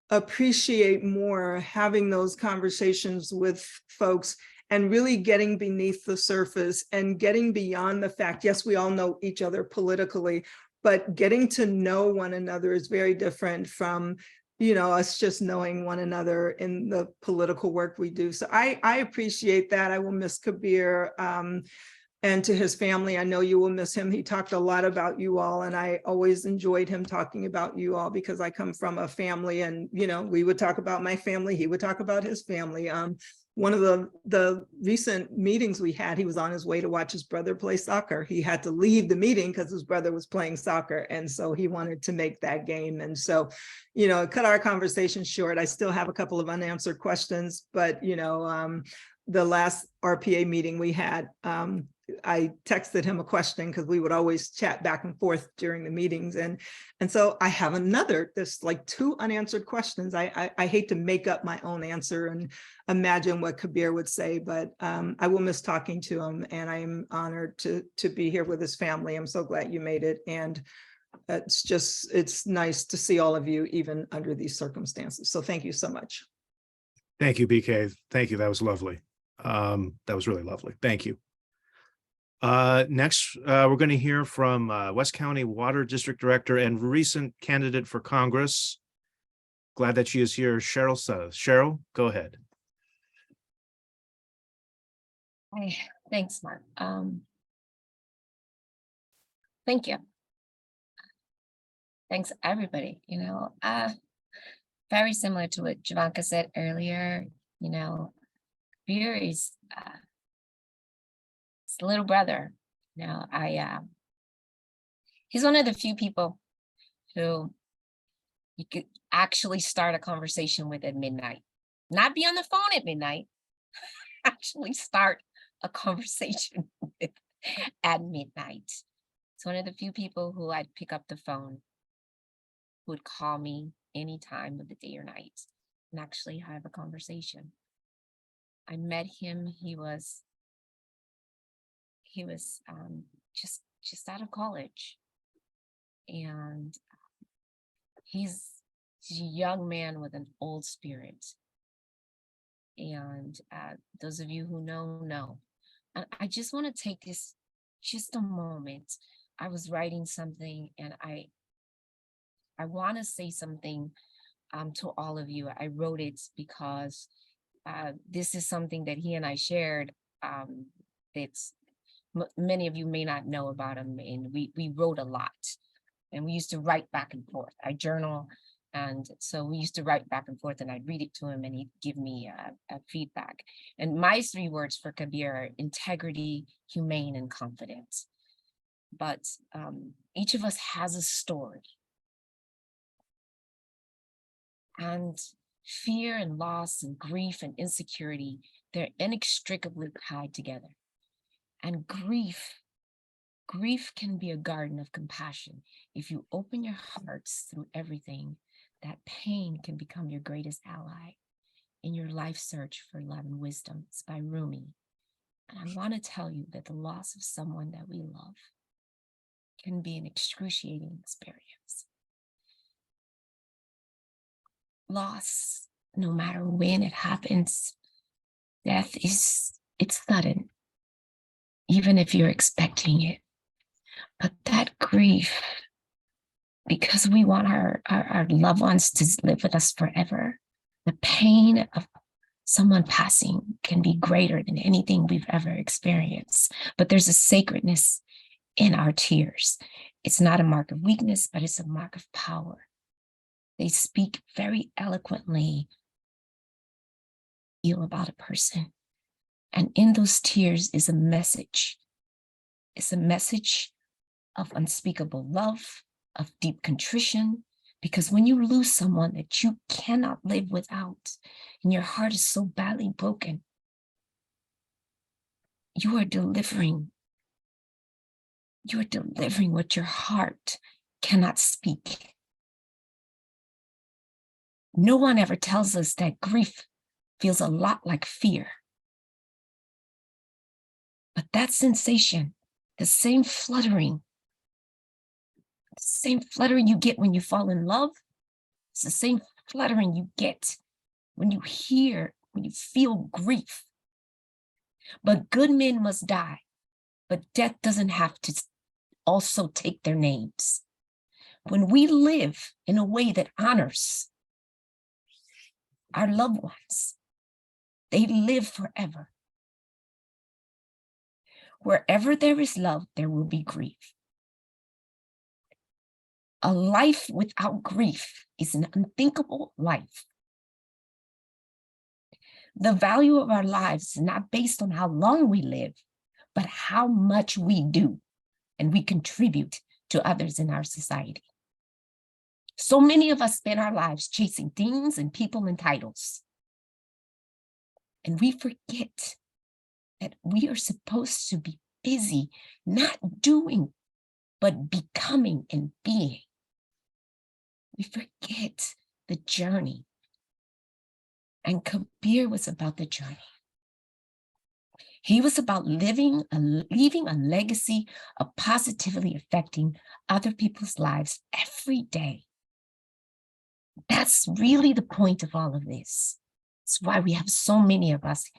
appreciate more having those conversations with folks and really getting beneath the surface and getting beyond the fact, yes, we all know each other politically, but getting to know one another is very different from, you know, us just knowing one another in the political work we do. So I appreciate that. I will miss Kabir. And to his family, I know you will miss him. He talked a lot about you all, and I always enjoyed him talking about you all because I come from a family, and you know, we would talk about my family, he would talk about his family. One of the recent meetings we had, he was on his way to watch his brother play soccer. He had to leave the meeting because his brother was playing soccer, and so he wanted to make that game. And so, you know, cut our conversation short. I still have a couple of unanswered questions, but you know, the last RPA meeting we had, I texted him a question because we would always chat back and forth during the meetings. And so I have there's like 2 unanswered questions. I hate to make up my own answer and imagine what Kabir would say, but I will miss talking to him, and I am honored to be here with his family. I'm so glad you made it. And it's nice to see all of you even under these circumstances. So thank you so much. Thank you, BK. Thank you. That was lovely. That was really lovely. Thank you. Next, we're going to hear from West County Water District Director and recent candidate for Congress. Glad that she is here, Cheryl Suth. Cheryl, go ahead. Hi, thanks, Mark. Thank you. Thanks, everybody. You know, very similar to what Javanka said earlier. You know, Kabir is the little brother. You know, he's one of the few people who you could actually start a conversation with at midnight. Not be on the phone at midnight, actually start a conversation with at midnight. It's one of the few people who I'd pick up the phone, who would call me any time of the day or night and actually have a conversation. I met him, he was just out of college, and he's a young man with an old spirit. And those of you who know. And I just want to take this just a moment. I was writing something, and I want to say something to all of you. I wrote it because this is something that he and I shared. Many of you may not know about him, and we wrote a lot, and we used to write back and forth. I journal, and so we used to write back and forth, and I'd read it to him, and he'd give me a feedback. And my 3 words for Kabir are integrity, humane, and confident. But each of us has a story. And fear and loss and grief and insecurity, they're inextricably tied together. And grief can be a garden of compassion. If you open your hearts through everything, that pain can become your greatest ally in your life search for love and wisdom. It's by Rumi. And I want to tell you that the loss of someone that we love can be an excruciating experience. Loss, no matter when it happens, death it's sudden, even if you're expecting it. But that grief, because we want our loved ones to live with us forever, the pain of someone passing can be greater than anything we've ever experienced. But there's a sacredness in our tears. It's not a mark of weakness, but it's a mark of power. They speak very eloquently feel about a person. And in those tears is a message. It's a message of unspeakable love, of deep contrition, because when you lose someone that you cannot live without, and your heart is so badly broken, you are delivering what your heart cannot speak. No one ever tells us that grief feels a lot like fear. But that sensation, the same fluttering you get when you fall in love, it's the same fluttering you get when you feel grief. But good men must die, but death doesn't have to also take their names. When we live in a way that honors our loved ones, they live forever. Wherever there is love, there will be grief. A life without grief is an unthinkable life. The value of our lives is not based on how long we live, but how much we do and we contribute to others in our society. So many of us spend our lives chasing things and people and titles. And we forget that we are supposed to be busy, not doing, but becoming and being. We forget the journey. And Kabir was about the journey. He was about leaving a legacy of positively affecting other people's lives every day. That's really the point of all of this. It's why we have so many of us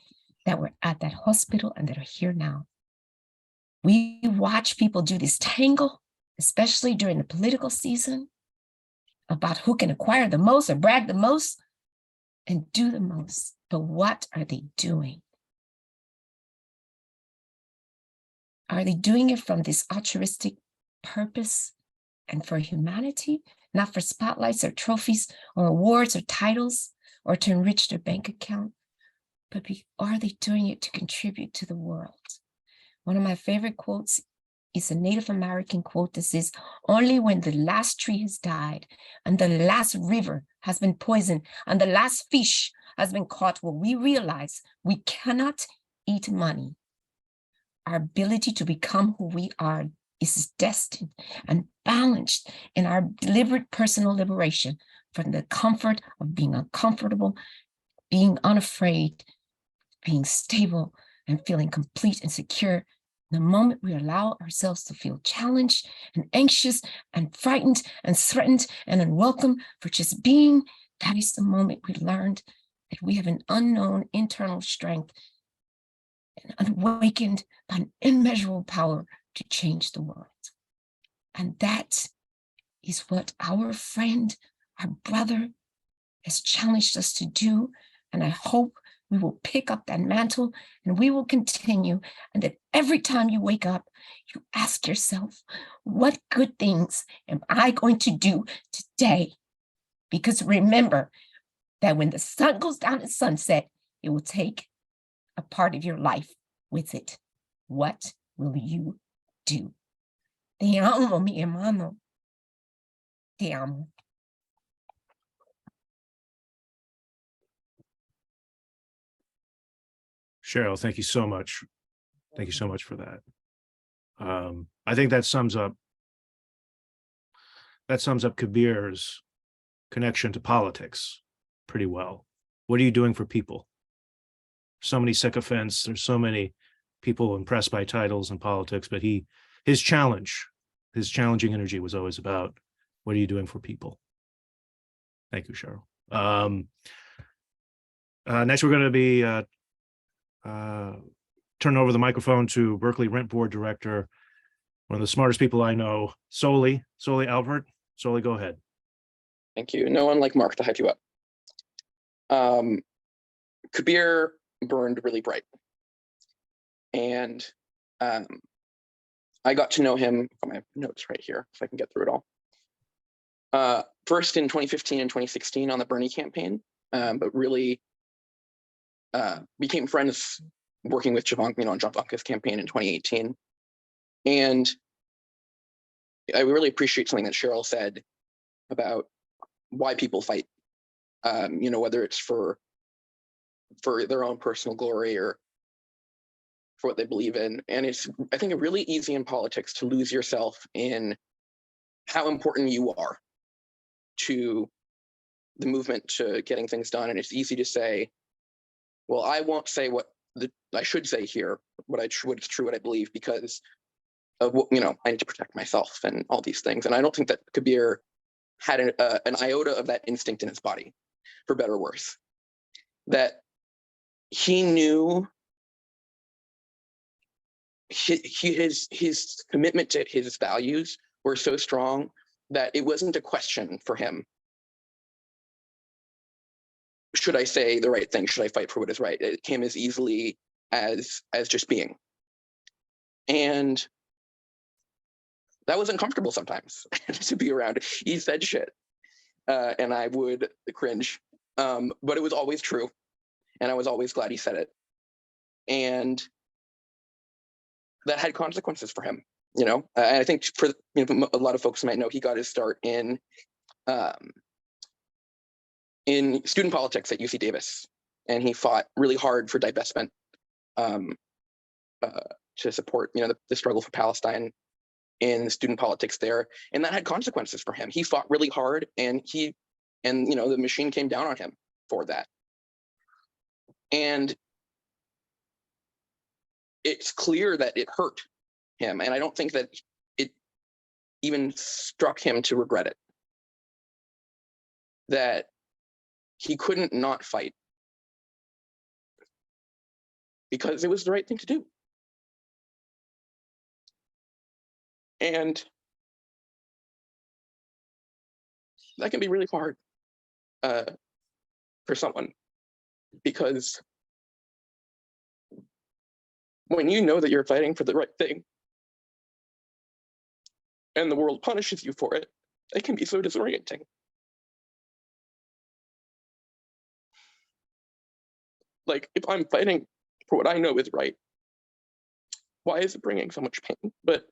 that were at that hospital and that are here now. We watch people do this tangle, especially during the political season, about who can acquire the most or brag the most and do the most. But what are they doing? Are they doing it from this altruistic purpose and for humanity, not for spotlights or trophies or awards or titles or to enrich their bank account? But are they doing it to contribute to the world? One of my favorite quotes is a Native American quote that says, "Only when the last tree has died and the last river has been poisoned and the last fish has been caught will we realize we cannot eat money. Our ability to become who we are is destined and balanced in our deliberate personal liberation from the comfort of being uncomfortable, being unafraid, being stable, and feeling complete and secure. The moment we allow ourselves to feel challenged and anxious and frightened and threatened and unwelcome for just being, that is the moment we learned that we have an unknown internal strength and awakened by an immeasurable power to change the world. And that is what our friend, our brother, has challenged us to do. And I hope we will pick up that mantle and we will continue. And that every time you wake up, you ask yourself, what good things am I going to do today? Because remember that when the sun goes down at sunset, it will take a part of your life with it. What will you do? Te amo, mi hermano. Te amo. Cheryl, thank you so much. Thank you so much for that. I think that sums up Kabir's connection to politics pretty well. What are you doing for people? So many sycophants, there's so many people impressed by titles and politics, but his challenging energy was always about, what are you doing for people? Thank you, Cheryl. Next, we're going to be turn over the microphone to Berkeley Rent Board Director, one of the smartest people I know, Soli Albert. Soli, go ahead. Thank you. No one like Mark to hype you up. Kabir burned really bright. And I got to know him, I've got my notes right here, if I can get through it all. First in 2015 and 2016 on the Bernie campaign, but really became friends working with Javanka, on Javanka's campaign in 2018. And I really appreciate something that Cheryl said about why people fight, whether it's for their own personal glory or for what they believe in. And it's, I think, really easy in politics to lose yourself in how important you are to the movement, to getting things done. And it's easy to say, well, I won't say what I should say here, what is true, what I believe, because of what, I need to protect myself and all these things. And I don't think that Kabir had an iota of that instinct in his body, for better or worse. That he knew his commitment to his values were so strong that it wasn't a question for him. Should I say the right thing? Should I fight for what is right? It came as easily as just being. And that was uncomfortable sometimes to be around. He said shit, and I would cringe, but it was always true. And I was always glad he said it. And that had consequences for him, and I think for a lot of folks might know, he got his start in student politics at UC Davis, and he fought really hard for divestment to support the struggle for Palestine in student politics there, and that had consequences for him. He fought really hard, and the machine came down on him for that. And it's clear that it hurt him, and I don't think that it even struck him to regret it. That he couldn't not fight because it was the right thing to do. And that can be really hard for someone, because when you know that you're fighting for the right thing and the world punishes you for it, it can be so disorienting. Like, if I'm fighting for what I know is right, why is it bringing so much pain? But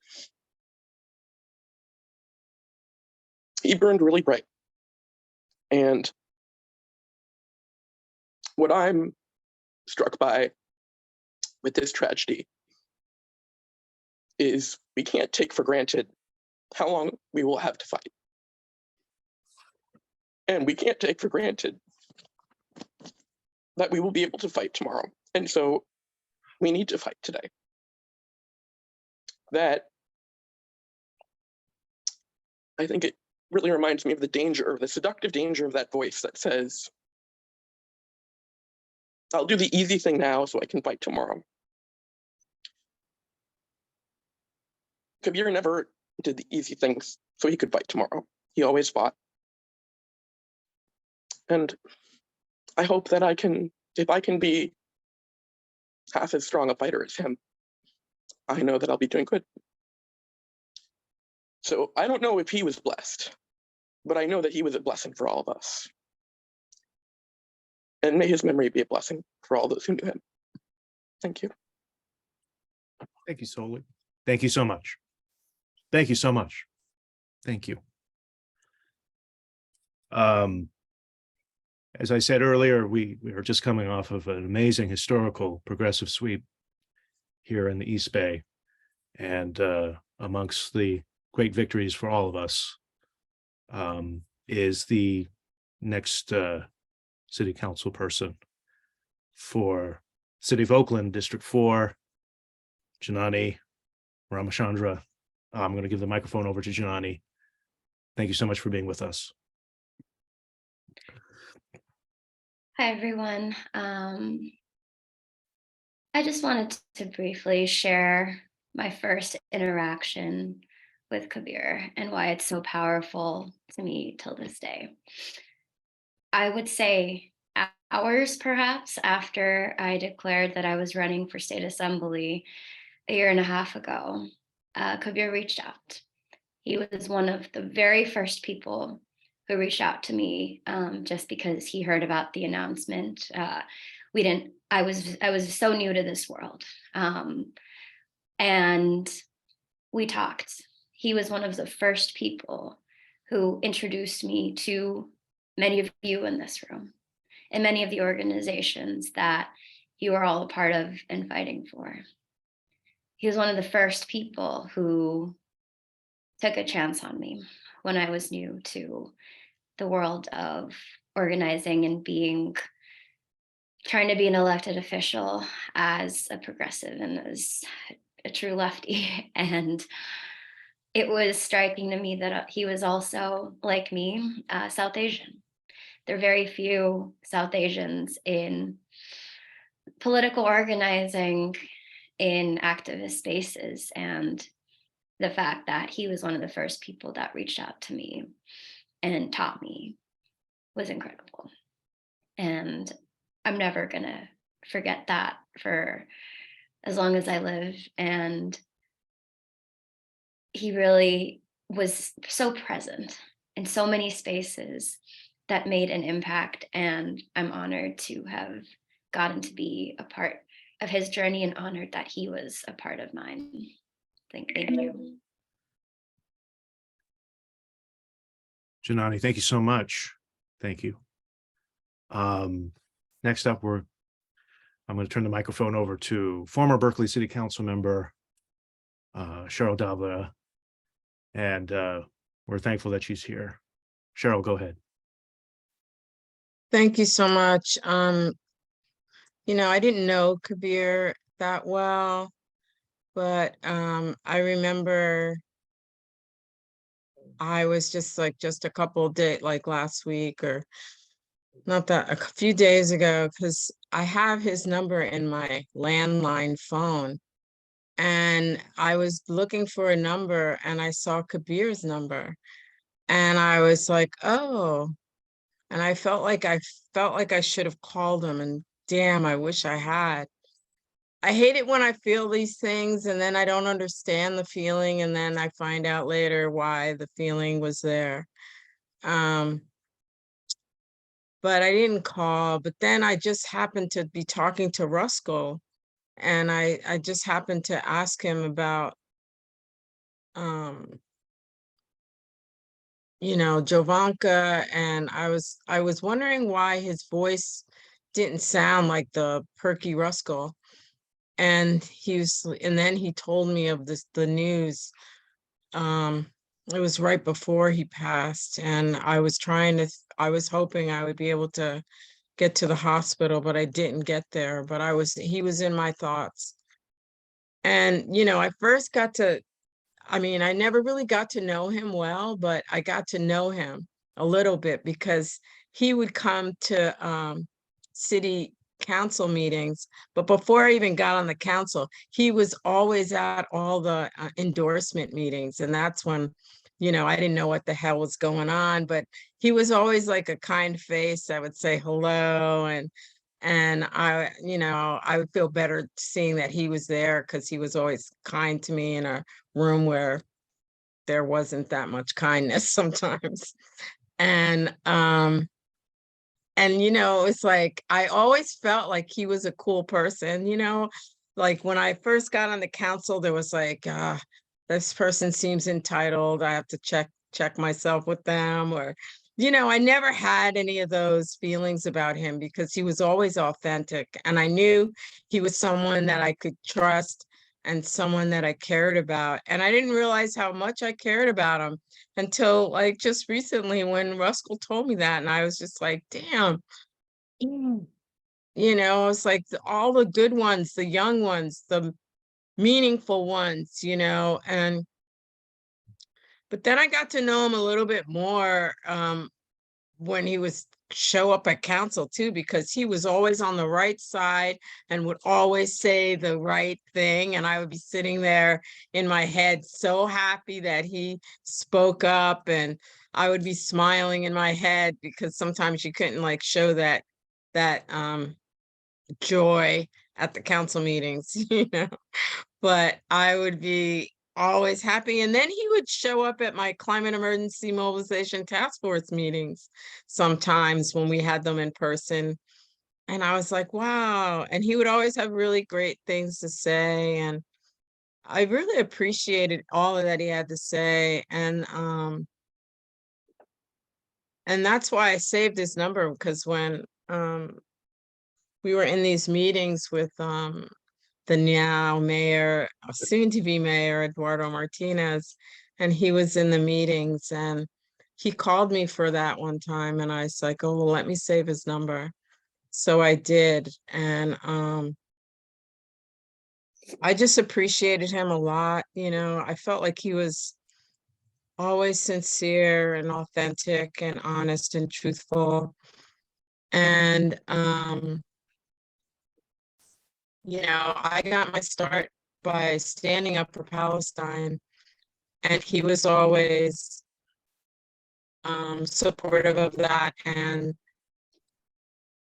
he burned really bright. And what I'm struck by with this tragedy is we can't take for granted how long we will have to fight. And we can't take for granted that we will be able to fight tomorrow. And so we need to fight today. That, I think it really reminds me of the seductive danger of that voice that says, I'll do the easy thing now so I can fight tomorrow. Kabir never did the easy things so he could fight tomorrow. He always fought. And I hope that if I can be half as strong a fighter as him, I know that I'll be doing good. So I don't know if he was blessed, but I know that he was a blessing for all of us. And may his memory be a blessing for all those who knew him. Thank you. Thank you, Soli. Thank you so much. Thank you so much. Thank you. As I said earlier, we are just coming off of an amazing historical progressive sweep here in the East Bay. And amongst the great victories for all of us is the next city council person for City of Oakland, District 4, Janani Ramachandra. I'm going to give the microphone over to Janani. Thank you so much for being with us. Hi, everyone. I just wanted to briefly share my first interaction with Kabir and why it's so powerful to me till this day. I would say hours perhaps after I declared that I was running for state assembly a year and a half ago, Kabir reached out. He was one of the very first people who reached out to me, just because he heard about the announcement. I was so new to this world. And we talked. He was one of the first people who introduced me to many of you in this room and many of the organizations that you are all a part of and fighting for. He was one of the first people who took a chance on me when I was new to the world of organizing and trying to be an elected official as a progressive and as a true lefty. And it was striking to me that he was also, like me, South Asian. There are very few South Asians in political organizing, in activist spaces, and the fact that he was one of the first people that reached out to me and taught me was incredible. And I'm never gonna forget that for as long as I live. And he really was so present in so many spaces that made an impact. And I'm honored to have gotten to be a part of his journey and honored that he was a part of mine. Thank you. Janani, thank you so much. Thank you. Next up, I'm going to turn the microphone over to former Berkeley City Council member Cheryl Davila, and we're thankful that she's here. Cheryl, go ahead. Thank you so much. You know, I didn't know Kabir that well, but I remember I was just a couple of days, like last week, or not that, a few days ago, because I have his number in my landline phone. And I was looking for a number and I saw Kabir's number. And I was like, oh, and I felt like I should have called him, and damn, I wish I had. I hate it when I feel these things and then I don't understand the feeling, and then I find out later why the feeling was there. But I didn't call. But then I just happened to be talking to Ruskell, and I just happened to ask him about, you know, Jovanka, and I was wondering why his voice didn't sound like the perky Ruskell. And then he told me of the news. It was right before he passed, and I was hoping I would be able to get to the hospital, but I didn't get there. But he was in my thoughts. And, you know, I never really got to know him well, but I got to know him a little bit because he would come to city council meetings. But before I even got on the council, he was always at all the endorsement meetings. And that's when, you know, I didn't know what the hell was going on, but he was always like a kind face. I would say hello, and I, you know, I would feel better seeing that he was there because he was always kind to me in a room where there wasn't that much kindness sometimes. And, you know, it's like, I always felt like he was a cool person, you know, like when I first got on the council, there was like, this person seems entitled. I have to check myself with them, or, you know, I never had any of those feelings about him because he was always authentic. And I knew he was someone that I could trust and someone that I cared about. And I didn't realize how much I cared about him until like just recently when Ruskell told me that. And I was just like, damn, you know, it's like all the good ones, the young ones, the meaningful ones, you know. But then I got to know him a little bit more when he was show up at council too, because he was always on the right side and would always say the right thing. And I would be sitting there in my head so happy that he spoke up, and I would be smiling in my head because sometimes you couldn't like show that that joy at the council meetings, but I would be always happy. And then he would show up at my climate emergency mobilization task force meetings sometimes when we had them in person. And I was like, wow. And he would always have really great things to say. And I really appreciated all of that he had to say. And that's why I saved his number, because when we were in these meetings with the now mayor, soon to be mayor, Eduardo Martinez, and he was in the meetings, and he called me for that one time, and I was like, oh, well, let me save his number. So I did, and I just appreciated him a lot. I felt like he was always sincere and authentic and honest and truthful. And I got my start by standing up for Palestine, and he was always supportive of that. And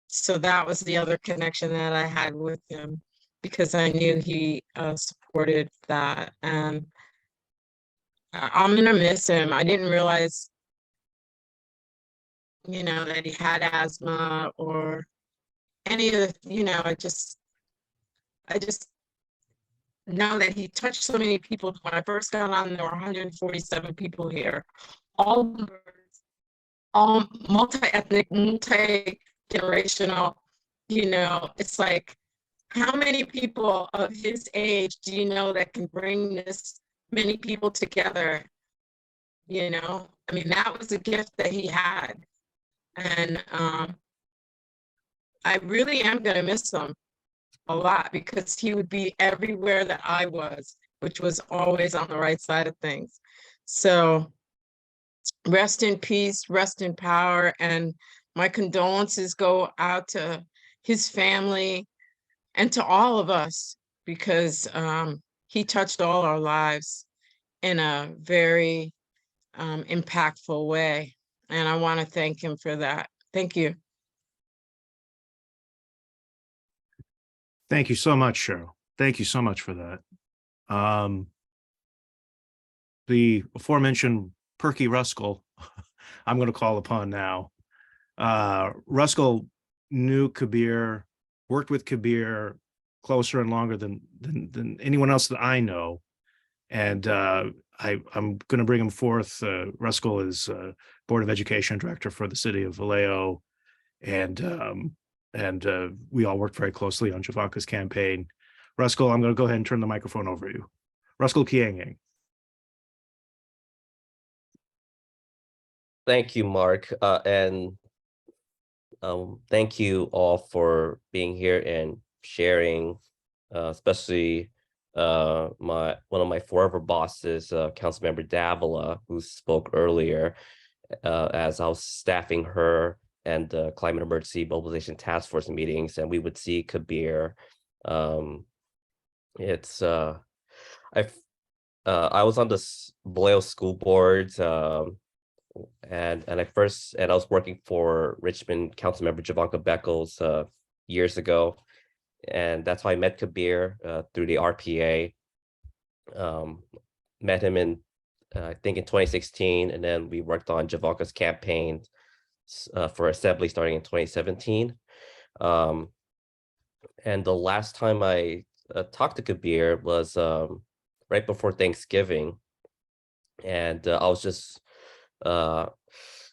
so that was the other connection that I had with him, because I knew he supported that. And I'm gonna miss him. I didn't realize, that he had asthma or any of the, I just know that he touched so many people. When I first got on, there were 147 people here, all multi-ethnic, multi-generational. It's like, how many people of his age do you know that can bring this many people together? I mean, that was a gift that he had. And I really am going to miss him a lot, because he would be everywhere that I was, which was always on the right side of things. So rest in peace, rest in power, and my condolences go out to his family and to all of us, because he touched all our lives in a very impactful way. And I want to thank him for that. Thank you. Thank you so much, Cheryl. Thank you so much for that. The aforementioned Perky Ruskell, I'm going to call upon now. Ruskell knew Kabir, worked with Kabir closer and longer than anyone else that I know. And I'm going to bring him forth. Ruskell is Board of Education Director for the city of Vallejo. And we all worked very closely on Javanka's campaign. Ruskell, I'm going to go ahead and turn the microphone over to you. Ruskell Kianging. Thank you, Mark. And thank you all for being here and sharing, especially one of my forever bosses, Councilmember Davila, who spoke earlier, as I was staffing her and the Climate Emergency Mobilization Task Force meetings, and we would see Kabir. I was on the Vallejo school board, and I was working for Richmond Councilmember Javanka Beckles years ago, and that's how I met Kabir through the RPA. Met him in I think in 2016, and then we worked on Javanka's campaign for Assembly starting in 2017. And the last time I talked to Kabir was right before Thanksgiving, and I was just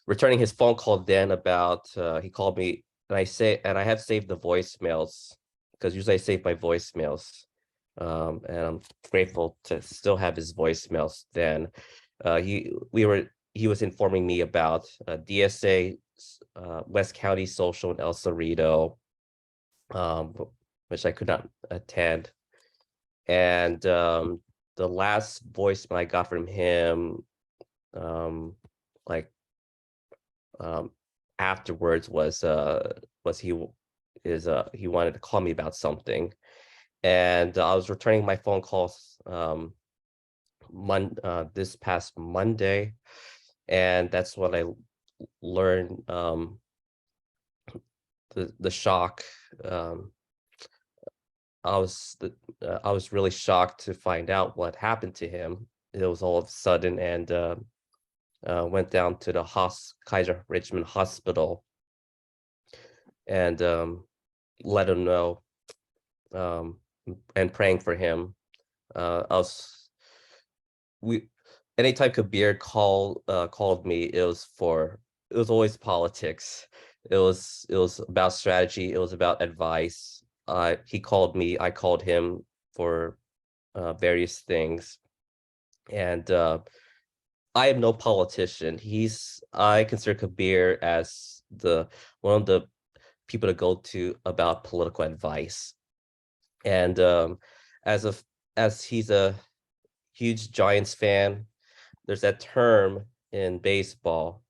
returning his phone call then about he called me, and I have saved the voicemails, because usually I save my voicemails, and I'm grateful to still have his voicemails then. He was informing me about DSA West County Social in El Cerrito, which I could not attend. And the last voicemail I got from him, afterwards was he wanted to call me about something, and I was returning my phone calls this past Monday, and that's when I learned the shock. I was really shocked to find out what happened to him. It was all of a sudden, and went down to the Kaiser Richmond Hospital and let him know, and praying for him. Anytime Kabir called me, it was always politics. It was about strategy. It was about advice. He called me, I called him for various things. And I am no politician. I consider Kabir as one of the people to go to about political advice. And as he's a huge Giants fan, there's that term in baseball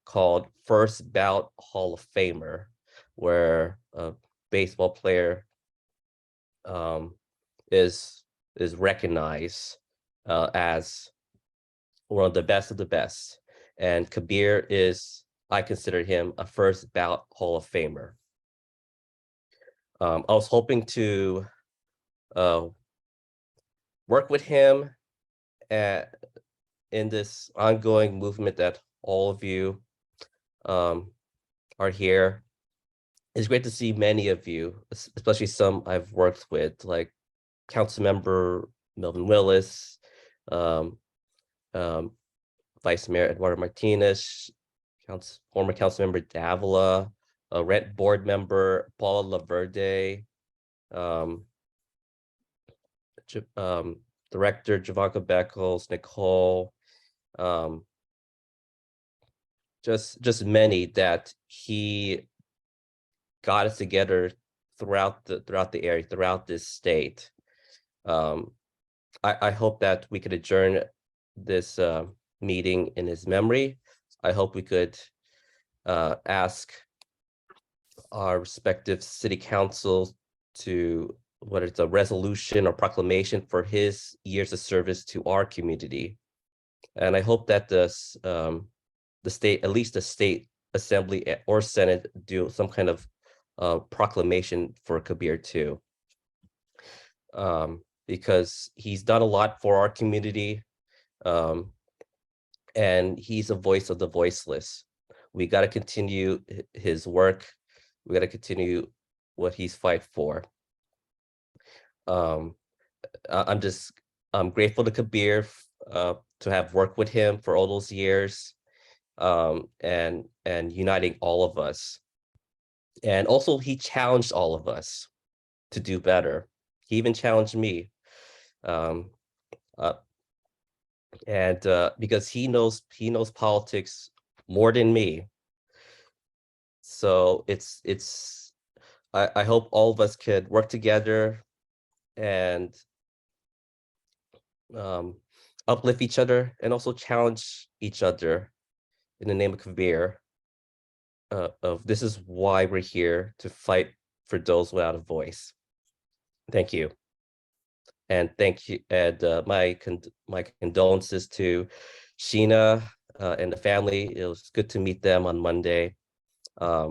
called First-Ballot Hall of Famer, where a baseball player is recognized as one of the best. And Kabir I consider him a First-Ballot Hall of Famer. I was hoping to work with him in this ongoing movement that all of you are here. It's great to see many of you, especially some I've worked with, like Councilmember Melvin Willis, Vice Mayor Eduardo Martinez, former Councilmember Davila, Rent Board Member Paula Laverde, Director Javanka Beckles, Nicole, just many that he got us together throughout the area, throughout this state. I hope that we could adjourn this meeting in his memory. I hope we could ask our respective city councils to, whether it's a resolution or proclamation for his years of service to our community. And I hope that the state, at least the state assembly or Senate, do some kind of proclamation for Kabir too. Because he's done a lot for our community, and he's a voice of the voiceless. We got to continue his work. We got to continue what he's fight for. I'm grateful to Kabir to have worked with him for all those years, and uniting all of us. And also he challenged all of us to do better. He even challenged me. Because he knows politics more than me. So I hope all of us could work together and uplift each other and also challenge each other in the name of Kabir. This is why we're here, to fight for those without a voice. Thank you. And thank you, and my condolences to Sheena and the family. It was good to meet them on Monday. I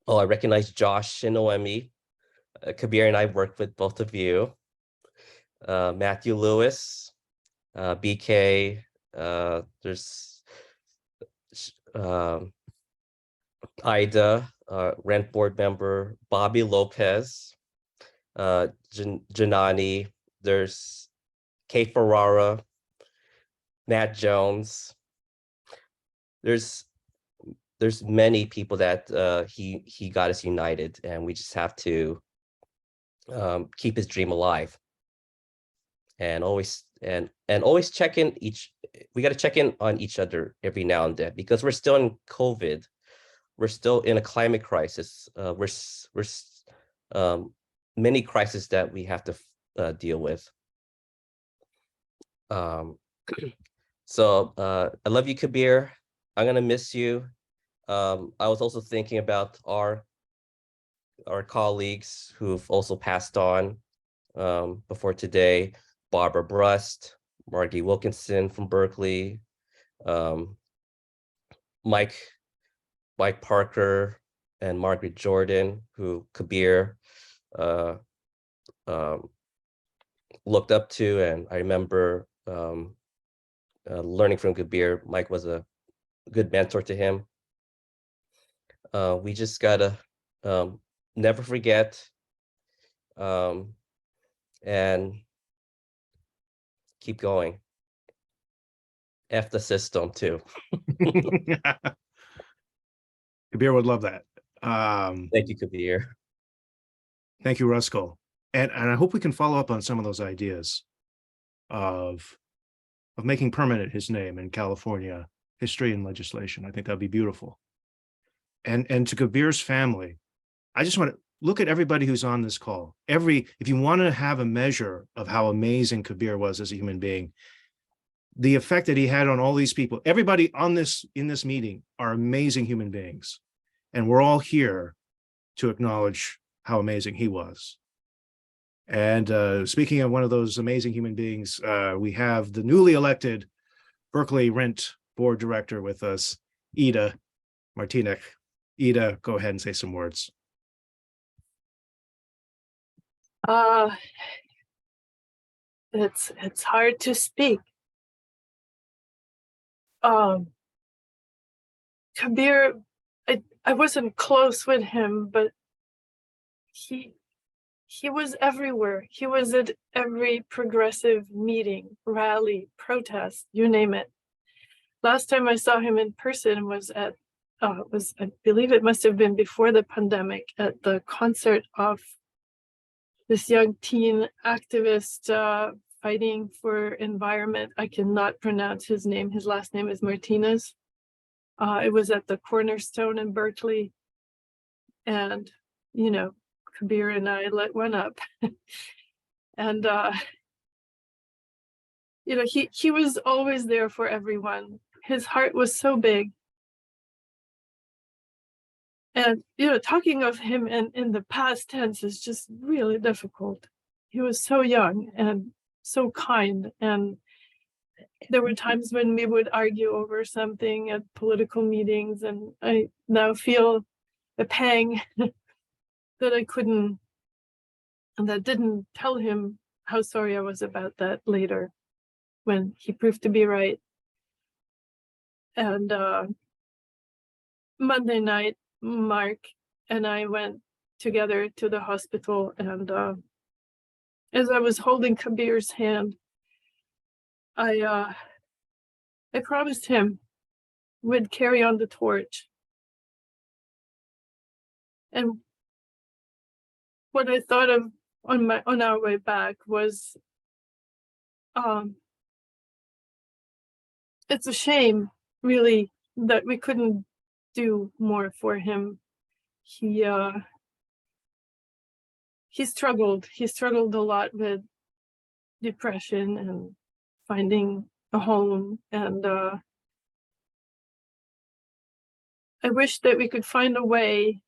recognize Josh and Noemi. Kabir and I worked with both of you. Matthew Lewis, BK, there's Ida, Rent Board Member, Bobby Lopez, Janani, there's Kate Ferrara, Nat Jones. There's many people that he got us united, and we just have to keep his dream alive. And always check in we got to check in on each other every now and then, because we're still in COVID. We're still in a climate crisis. We're many crises that we have to deal with. So I love you, Kabir. I'm gonna miss you. I was also thinking about our colleagues who've also passed on before today. Barbara Brust, Margie Wilkinson from Berkeley, Mike Parker, and Margaret Jordan, who Kabir looked up to. And I remember learning from Kabir. Mike was a good mentor to him. We just gotta never forget and keep going. F the system too. Kabir would love that. Thank you, Kabir. Thank you, Ruskell. And I hope we can follow up on some of those ideas of making permanent his name in California history and legislation. I think that'd be beautiful. And to Kabir's family, I just want to look at everybody who's on this call. If you want to have a measure of how amazing Kabir was as a human being, the effect that he had on all these people, everybody in this meeting are amazing human beings. And we're all here to acknowledge how amazing he was. And speaking of one of those amazing human beings, we have the newly elected Berkeley Rent Board Director with us, Ida Martinez. Ida, go ahead and say some words. It's hard to speak. Kabir, I wasn't close with him, but he was everywhere. He was at every progressive meeting, rally, protest, you name it. Last time I saw him in person was at I believe it must have been before the pandemic, at the concert of this young teen activist fighting for environment. I cannot pronounce his name. His last name is Martinez. It was at the Cornerstone in Berkeley. And, you know, Kabir and I lit one up. And, you know, he was always there for everyone. His heart was so big. And, you know, talking of him in the past tense is just really difficult. He was so young and so kind. And there were times when we would argue over something at political meetings. And I now feel a pang that I couldn't, and that didn't tell him how sorry I was about that later when he proved to be right. And Monday night, Mark and I went together to the hospital, and as I was holding Kabir's hand, I promised him we'd carry on the torch. And what I thought of on our way back was, it's a shame, really, that we couldn't do more for him. He struggled a lot with depression and finding a home, and I wish that we could find a way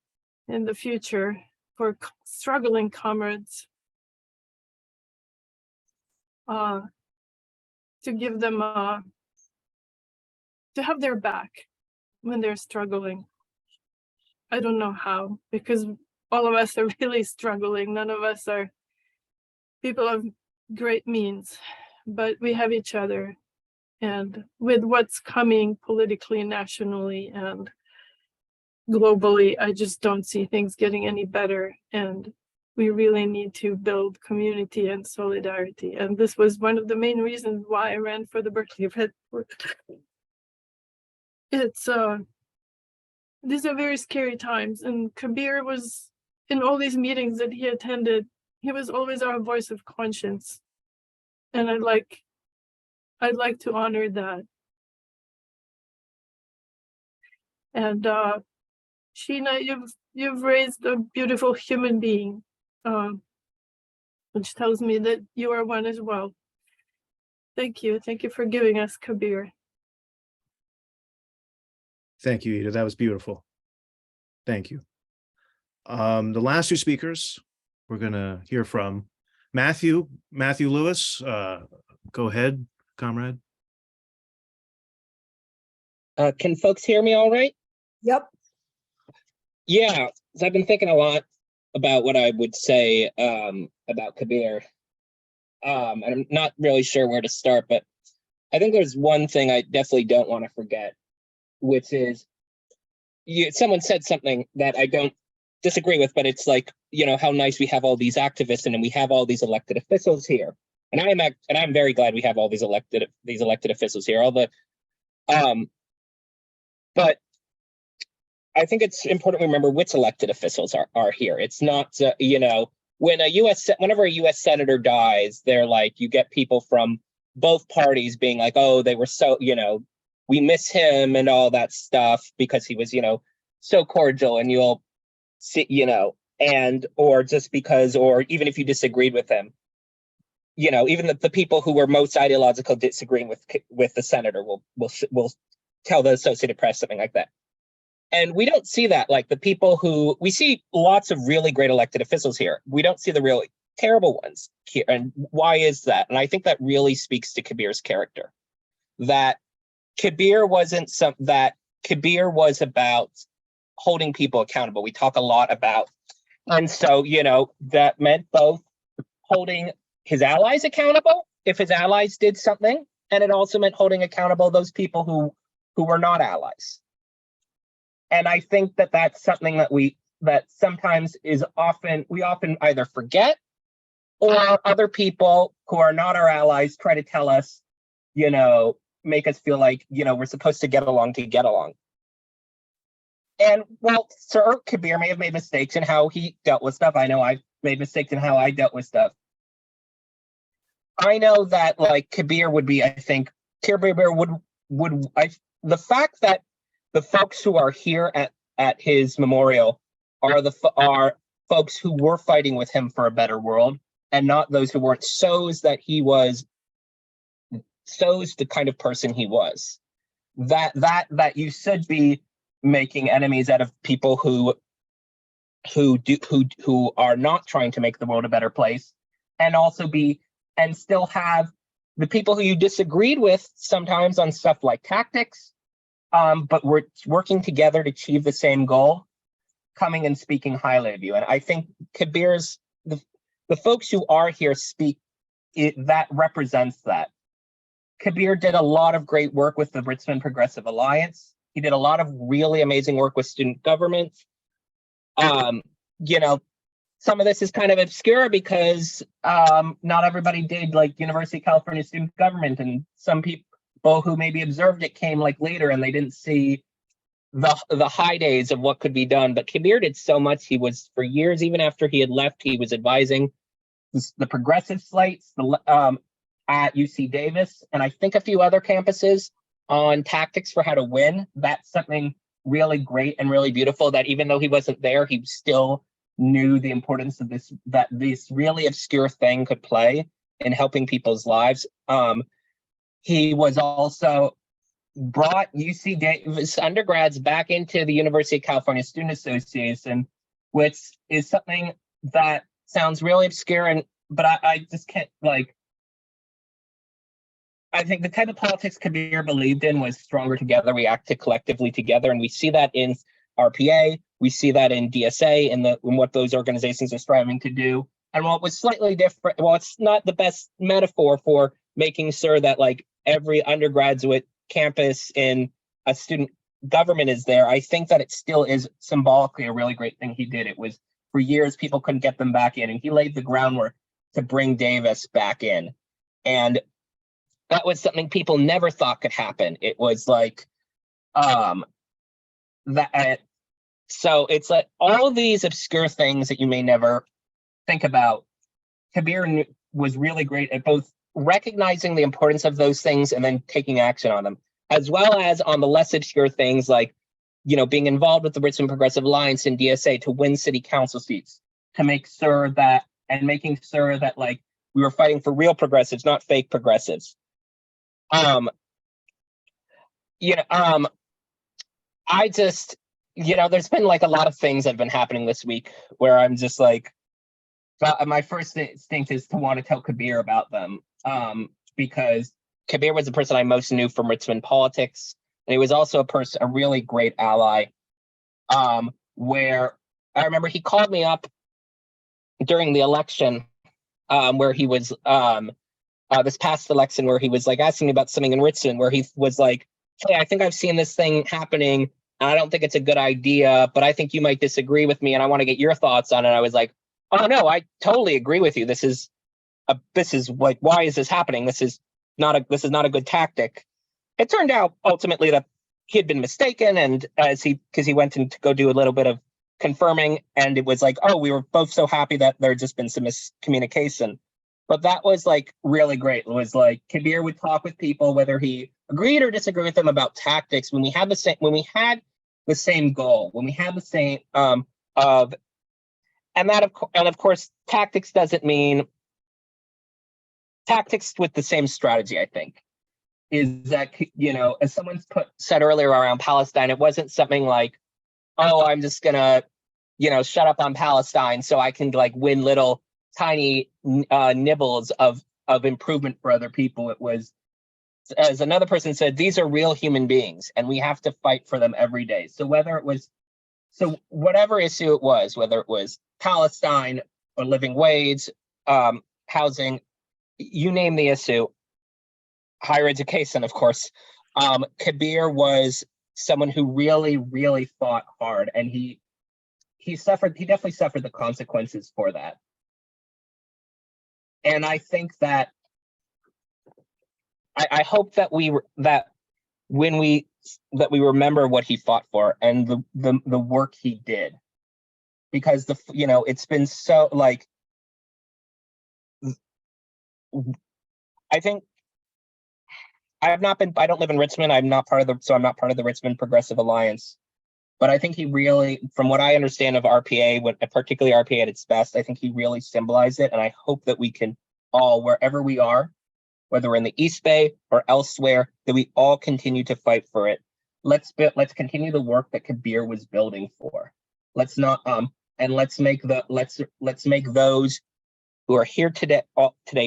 in the future for struggling comrades to give them to have their back when they're struggling. I don't know how, because all of us are really struggling. None of us are people of great means, but we have each other. And with what's coming politically, nationally, and globally, I just don't see things getting any better. And we really need to build community and solidarity. And this was one of the main reasons why I ran for the Berkeley Red Board. These are very scary times, and Kabir was in all these meetings that he attended. He was always our voice of conscience, and I'd like to honor that. And Sheena, you've raised a beautiful human being, which tells me that you are one as well. Thank you for giving us Kabir. Thank you, Ida. That was beautiful. Thank you. The last two speakers we're going to hear from Matthew Lewis. Go ahead, comrade. Can folks hear me all right? Yep. Yeah, so I've been thinking a lot about what I would say about Kabir. And I'm not really sure where to start, but I think there's one thing I definitely don't want to forget, which is someone said something that I don't disagree with, but it's like, how nice we have all these activists and we have all these elected officials here. And I'm very glad we have all these elected officials here. But I think it's important to remember which elected officials are here. It's not, whenever a U.S. senator dies, they're like, you get people from both parties being like, oh, they were so, we miss him and all that stuff because he was, so cordial, and you'll see, or just because, or even if you disagreed with him, even the people who were most ideological disagreeing with the senator will tell the Associated Press something like that. And we don't see that, like the people who, we see lots of really great elected officials here. We don't see the really terrible ones here. And why is that? And I think that really speaks to Kabir's character. That Kabir was about holding people accountable. We talk a lot about, and so, that meant both holding his allies accountable if his allies did something, and it also meant holding accountable those people who were not allies. And I think that that's something that sometimes we often either forget, or other people who are not our allies try to tell us, make us feel like, we're supposed to get along to get along. And well, Sir Kabir may have made mistakes in how he dealt with stuff. I know I've made mistakes in how I dealt with stuff. I know that like Kabir would be, I think, Kabir the fact that the folks who are here at his memorial are folks who were fighting with him for a better world, and not those who weren't, shows the kind of person he was. That you should be making enemies out of people who are not trying to make the world a better place, and still have the people who you disagreed with sometimes on stuff like tactics, but we're working together to achieve the same goal, coming and speaking highly of you. And I think Kabir's, the folks who are here that represents that. Kabir did a lot of great work with the Richmond Progressive Alliance. He did a lot of really amazing work with student government. Some of this is kind of obscure because not everybody did like University of California student government, and some people who maybe observed it came like later and they didn't see the high days of what could be done. But Kabir did so much. He was, for years, even after he had left, he was advising the progressive slates at UC Davis, and I think a few other campuses, on tactics for how to win. That's something really great and really beautiful, that even though he wasn't there, he still knew the importance of this really obscure thing could play in helping people's lives. He was also brought UC Davis undergrads back into the University of California Student Association, which is something that sounds really obscure, but I just can't, like, I think the type of politics Kabir believed in was stronger together. We acted collectively together, and we see that in RPA. We see that in DSA and in what those organizations are striving to do. And while it was slightly different, well, it's not the best metaphor for making sure that like every undergraduate campus in a student government is there, I think that it still is symbolically a really great thing he did. It was, for years, people couldn't get them back in, and he laid the groundwork to bring Davis back in. And that was something people never thought could happen. It was like that. So it's like all of these obscure things that you may never think about. Kabir was really great at both recognizing the importance of those things and then taking action on them, as well as on the less obscure things like, being involved with the Richmond Progressive Alliance and DSA to win city council seats, to make sure that, and making sure that like we were fighting for real progressives, not fake progressives. I just, there's been like a lot of things that have been happening this week where I'm just like, my first instinct is to want to tell Kabir about them, because Kabir was the person I most knew from Richmond politics, and he was also a really great ally. where I remember he called me up during the election, where he was this past election, where he was like asking me about something in Richmond, where he was like, "Hey, I think I've seen this thing happening. I don't think it's a good idea, but I think you might disagree with me, and I want to get your thoughts on it." I was like, "Oh no, I totally agree with you. This is like, why is this happening? This is not a good tactic." It turned out ultimately that he had been mistaken, and because he went in to go do a little bit of confirming, and it was like, oh, we were both so happy that there had just been some miscommunication. But that was like really great. It was like Kabir would talk with people, whether he agreed or disagreed with them about tactics, when we had the same goal, when we had the same and of course tactics doesn't mean tactics with the same strategy. I think is that, as someone's said earlier around Palestine, it wasn't something like, oh, I'm just gonna shut up on Palestine so I can like win little tiny nibbles of improvement for other people. It was, as another person said, these are real human beings and we have to fight for them every day. So whatever issue it was, whether it was Palestine or living wage, housing, you name the issue, higher education, of course, Kabir was someone who really, really fought hard, and he definitely suffered the consequences for that. And I think that I hope that we remember what he fought for and the work he did, because it's been so like, I think I don't live in Richmond. I'm not part of the Richmond Progressive Alliance. But I think he really, from what I understand of RPA, particularly RPA at its best, I think he really symbolized it. And I hope that we can all, wherever we are, whether we're in the East Bay or elsewhere, that we all continue to fight for it. Let's continue the work that Kabir was building for. Let's not and let's make those who are here today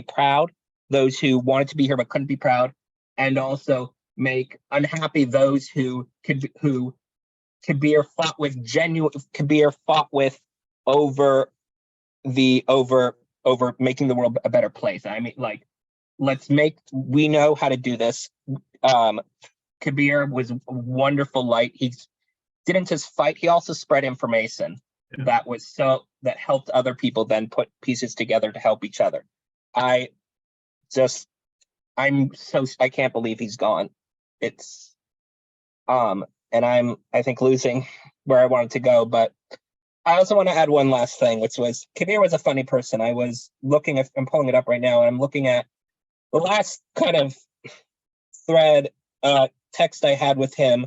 proud, those who wanted to be here but couldn't be proud, and also make unhappy those who Kabir fought with over making the world a better place. I mean, like, we know how to do this. Kabir was a wonderful light. He didn't just fight, he also spread information that helped other people then put pieces together to help each other. I can't believe he's gone. And I'm, I think, losing where I wanted to go. But I also want to add one last thing, which was Kabir was a funny person. I'm pulling it up right now, and I'm looking at the last kind of thread text I had with him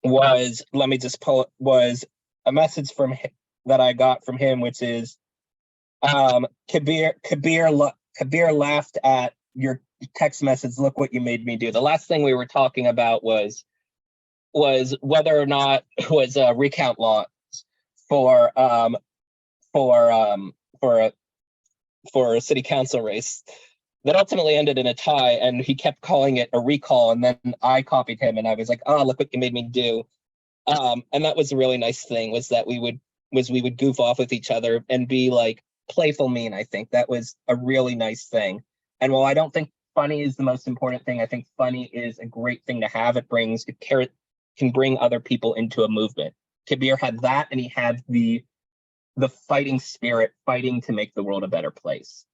was, let me just pull it, was a message from him that I got from him, which is Kabir laughed at your text message. Look what you made me do. The last thing we were talking about was whether or not it was a recount law for a city council race that ultimately ended in a tie, and he kept calling it a recall, and then I copied him and I was like, oh, look what you made me do. And that was a really nice thing, was that we would goof off with each other and be like playful mean. I think that was a really nice thing. And while I don't think funny is the most important thing, I think funny is a great thing to have. It can bring other people into a movement. Kabir had that, and he had the fighting spirit, fighting to make the world a better place.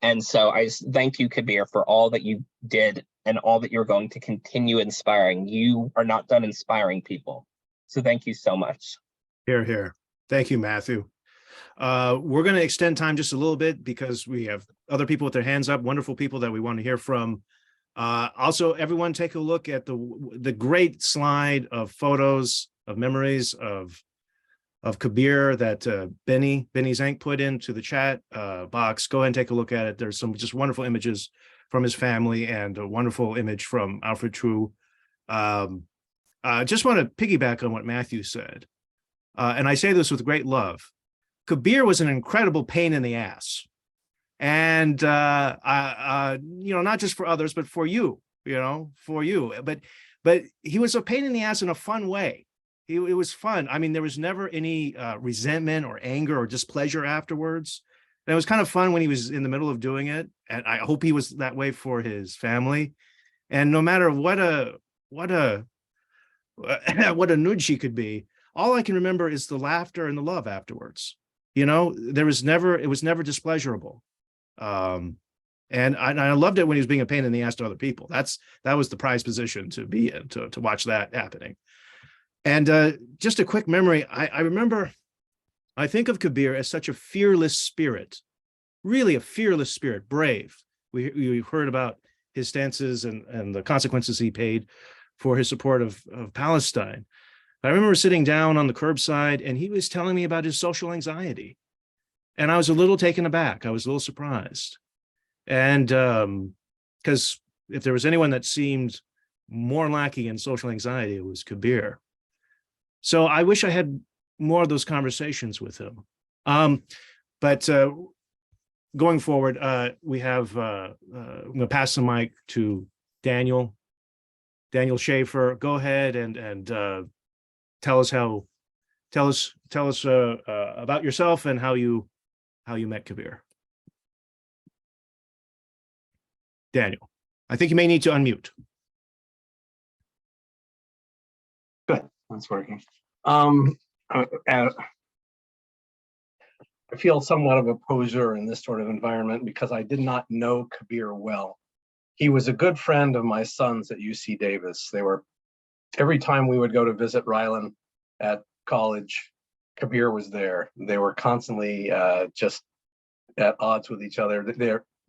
And so I just thank you, Kabir, for all that you did and all that you're going to continue inspiring. You are not done inspiring people. So thank you so much. Hear, hear. Thank you, Matthew. We're going to extend time just a little bit because we have other people with their hands up, wonderful people that we want to hear from. Also, everyone take a look at the great slide of photos, of memories of Kabir that Benny Zank put into the chat box. Go ahead and take a look at it. There's some just wonderful images from his family and a wonderful image from Alfred True. Just want to piggyback on what Matthew said. And I say this with great love. Kabir was an incredible pain in the ass. And, not just for others, but for you, but he was a pain in the ass in a fun way. it was fun. I mean, there was never any resentment or anger or displeasure afterwards. And it was kind of fun when he was in the middle of doing it. And I hope he was that way for his family. And no matter what a nudge he could be, all I can remember is the laughter and the love afterwards. You know, it was never displeasurable. And I loved it when he was being a pain in the ass to other people. That was the prized position to be in, to watch that happening. And just a quick memory, I remember, I think of Kabir as such a fearless spirit, really a fearless spirit, brave. We heard about his stances and the consequences he paid for his support of Palestine. I remember sitting down on the curbside and he was telling me about his social anxiety. And I was a little taken aback. I was a little surprised. And because if there was anyone that seemed more lacking in social anxiety, it was Kabir. So I wish I had more of those conversations with him. But going forward, we have, I'm going to pass the mic to Daniel Schaefer. Go ahead and tell us about yourself and how you met Kabir. Daniel, I think you may need to unmute. Good, that's working. I feel somewhat of a poser in this sort of environment because I did not know Kabir well. He was a good friend of my son's at UC Davis. Every time we would go to visit Rylan at college, Kabir was there. They were constantly just at odds with each other.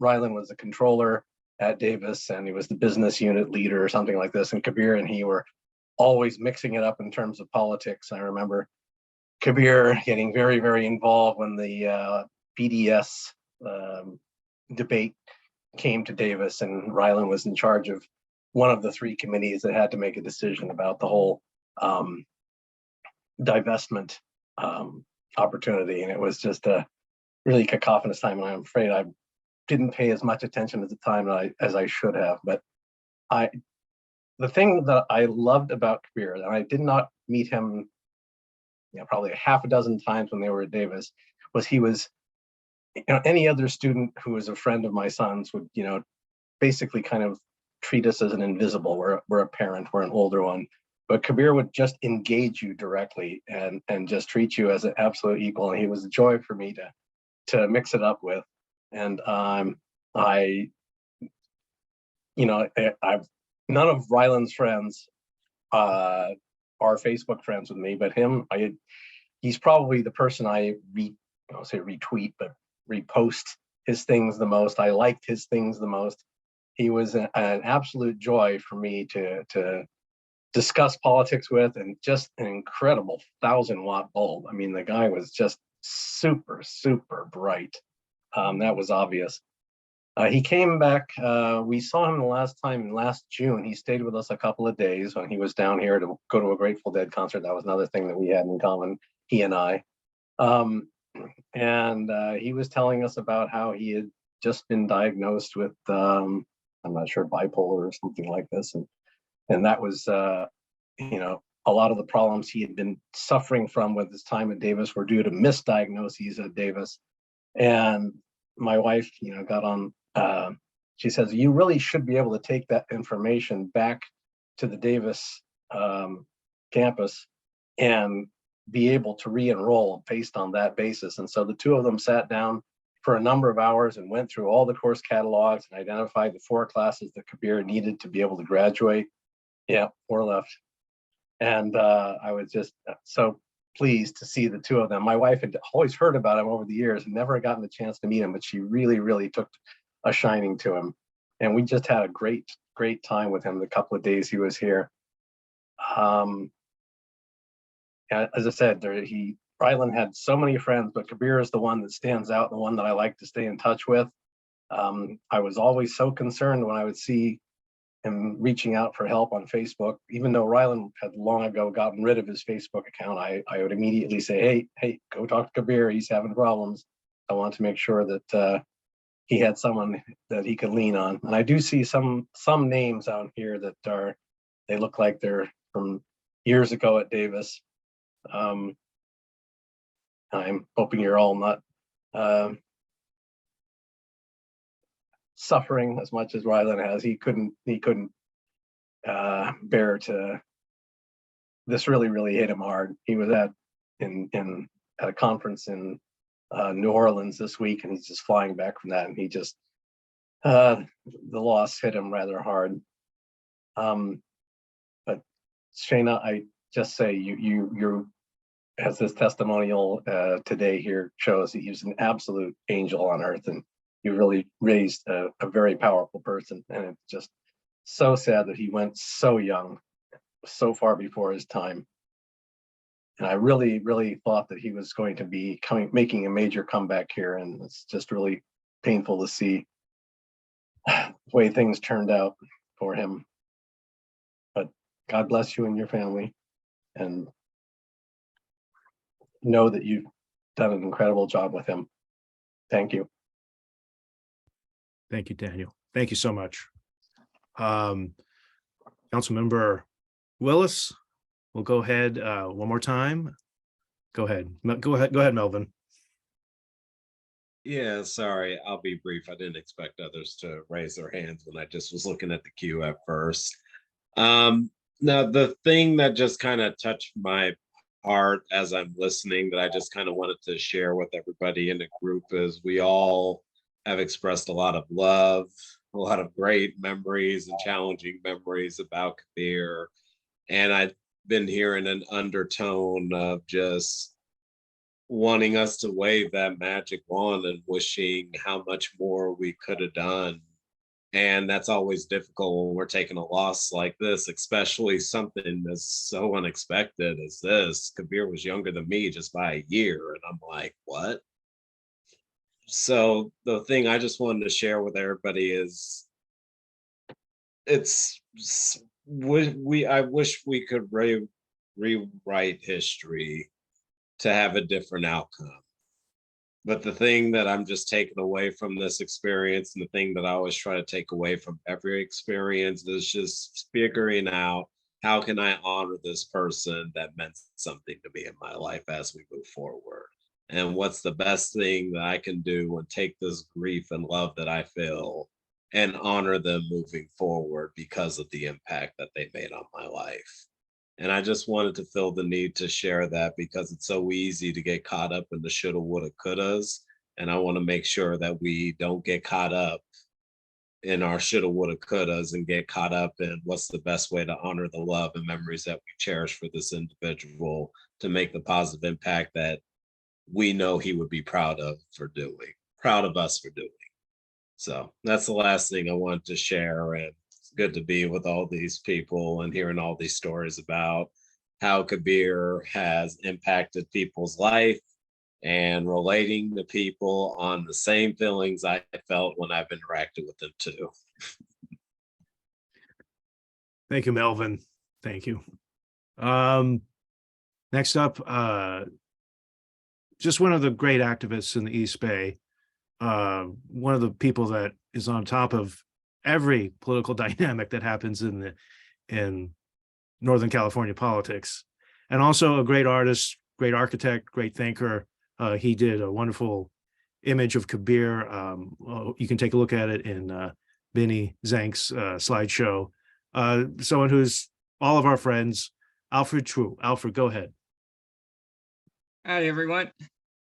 Rylan was the controller at Davis and he was the business unit leader or something like this. And Kabir and he were always mixing it up in terms of politics. I remember Kabir getting very, very involved when the BDS debate came to Davis, and Rylan was in charge of one of the three committees that had to make a decision about the whole divestment opportunity. And it was just a really cacophonous time. And I'm afraid I didn't pay as much attention at the time as I should have. But the thing that I loved about Kabir, and I did not meet him probably a half a dozen times when they were at Davis, was he was, any other student who was a friend of my son's would, basically kind of treat us as an invisible. We're a parent, we're an older one. But Kabir would just engage you directly and just treat you as an absolute equal. And he was a joy for me to mix it up with. And I've none of Rylan's friends are Facebook friends with me, but he's probably the person I retweet, but repost his things the most. I liked his things the most. He was an absolute joy for me to discuss politics with, and just an incredible 1,000-watt bulb. I mean, the guy was just super, super bright. That was obvious. He came back, we saw him the last time last June. He stayed with us a couple of days when he was down here to go to a Grateful Dead concert. That was another thing that we had in common, he and I. He was telling us about how he had just been diagnosed with, I'm not sure, bipolar or something like this. And that was, a lot of the problems he had been suffering from with his time at Davis were due to misdiagnoses at Davis. And my wife, got on, she says, you really should be able to take that information back to the Davis campus and be able to re-enroll based on that basis. And so the two of them sat down for a number of hours and went through all the course catalogs and identified the 4 classes that Kabir needed to be able to graduate. Yeah, 4 left. And I was just so pleased to see the two of them. My wife had always heard about him over the years and never gotten the chance to meet him, but she really, really took a shining to him. And we just had a great, great time with him the couple of days he was here. As I said, Rylan had so many friends, but Kabir is the one that stands out, the one that I like to stay in touch with. I was always so concerned when I would see him reaching out for help on Facebook. Even though Rylan had long ago gotten rid of his Facebook account, I would immediately say, hey, go talk to Kabir, he's having problems. I want to make sure that he had someone that he could lean on. And I do see some names out here that they look like they're from years ago at Davis. I'm hoping you're all not suffering as much as Rylan has. He couldn't bear to. This really hit him hard. He was at a conference in New Orleans this week, and he's just flying back from that, and he just the loss hit him rather hard. But Shayna, I just say you as this testimonial today here shows, that he was an absolute angel on earth, and you really raised a very powerful person. And it's just so sad that he went so young, so far before his time. And I really thought that he was going to be making a major comeback here, and it's just really painful to see the way things turned out for him. But God bless you and your family, and know that you've done an incredible job with him. Thank you. Thank you, Daniel. Thank you so much. Councilmember Willis, we'll go ahead one more time. Go ahead, Melvin. Yeah, sorry, I'll be brief. I didn't expect others to raise their hands when I just was looking at the queue at first. Now, the thing that just kind of touched my heart as I'm listening, that I just kind of wanted to share with everybody in the group, is we all have expressed a lot of love, a lot of great memories and challenging memories about Kabir. And I've been hearing an undertone of just wanting us to wave that magic wand and wishing how much more we could have done. And that's always difficult when we're taking a loss like this, especially something that's so unexpected as this. Kabir was younger than me just by a year. And I'm like, what? So the thing I just wanted to share with everybody is, I wish we could rewrite history to have a different outcome. But the thing that I'm just taking away from this experience, and the thing that I always try to take away from every experience, is just figuring out, how can I honor this person that meant something to me in my life as we move forward? And what's the best thing that I can do and take this grief and love that I feel and honor them moving forward because of the impact that they made on my life. And I just wanted to feel the need to share that, because it's so easy to get caught up in the shoulda, woulda, couldas. And I want to make sure that we don't get caught up in our shoulda, woulda, couldas, and get caught up in what's the best way to honor the love and memories that we cherish for this individual, to make the positive impact that we know he would be proud of us for doing. So that's the last thing I wanted to share. And it's good to be with all these people and hearing all these stories about how Kabir has impacted people's life and relating to people on the same feelings I felt when I've interacted with them too. Thank you, Melvin. Thank you. Next up, just one of the great activists in the East Bay, one of the people that is on top of every political dynamic that happens in Northern California politics, and also a great artist, great architect, great thinker. He did a wonderful image of Kabir. You can take a look at it in Benny Zank's slideshow. Someone who's all of our friends, Alfred True. Alfred, go ahead. Hi, everyone.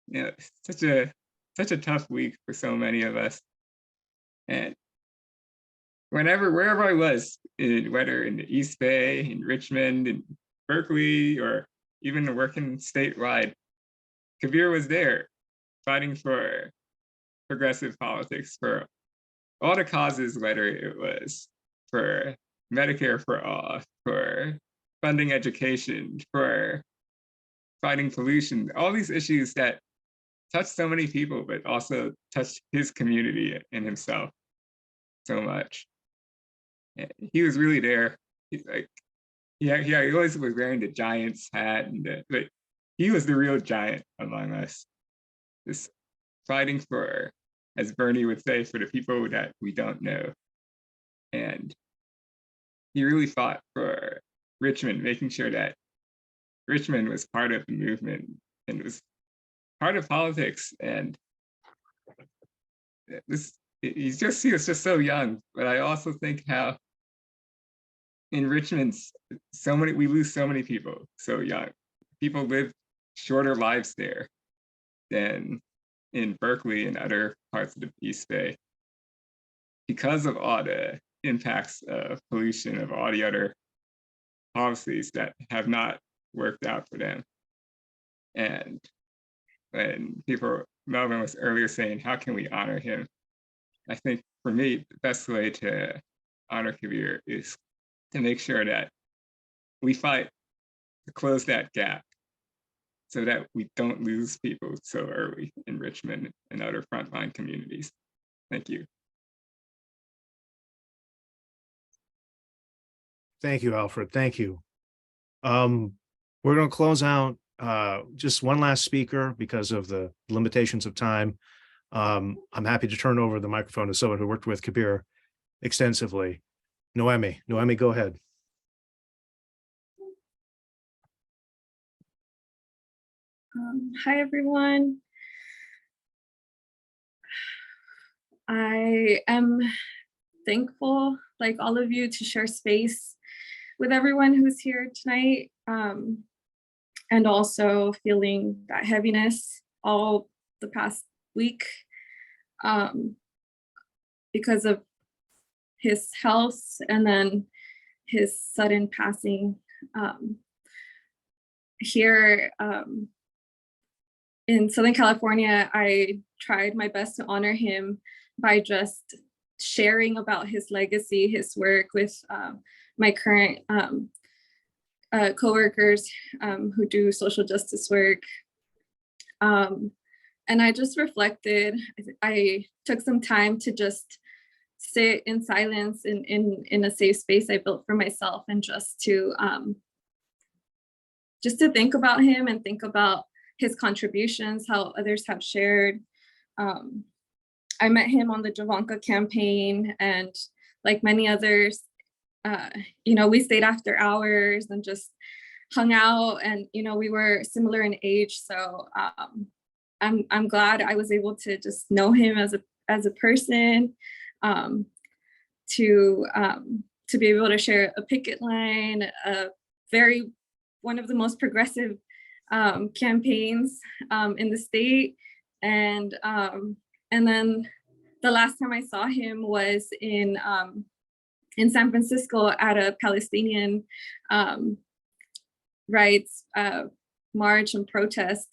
Yeah, such a tough week for so many of us. And wherever I was, whether in the East Bay, in Richmond, in Berkeley, or even working statewide, Kabir was there fighting for progressive politics, for all the causes, whether it was for Medicare for all, for funding education, for fighting pollution, all these issues that touched so many people, but also touched his community and himself so much. And he was really there. He's like, he always was wearing the Giants hat, but he was the real giant among us, just fighting for, as Bernie would say, for the people that we don't know. And he really fought for Richmond, making sure that Richmond was part of the movement and was part of politics. And he was just so young. But I also think how in Richmond, we lose so many people so young. People live shorter lives there than in Berkeley and other parts of the East Bay because of all the impacts of pollution, of all the other policies that have not worked out for them. And when Melvin was earlier saying, how can we honor him? I think for me, the best way to honor Kabir is to make sure that we fight to close that gap so that we don't lose people so early in Richmond and other frontline communities. Thank you. Thank you, Alfred. Thank you. We're going to close out just one last speaker because of the limitations of time. I'm happy to turn over the microphone to someone who worked with Kabir extensively. Noemi, go ahead. Hi, everyone. I am thankful, like all of you, to share space with everyone who's here tonight, and also feeling that heaviness all the past week because of his health and then his sudden passing. Here in Southern California, I tried my best to honor him by just sharing about his legacy, his work with my current coworkers who do social justice work. And I just reflected. I took some time to just sit in silence in a safe space I built for myself, and just to think about him and think about his contributions, how others have shared. I met him on the Javanka campaign, and like many others, we stayed after hours and just hung out, and we were similar in age. So I'm glad I was able to just know him as a person, to be able to share a picket line, one of the most progressive campaigns in the state. And then the last time I saw him was in San Francisco at a Palestinian rights march and protest,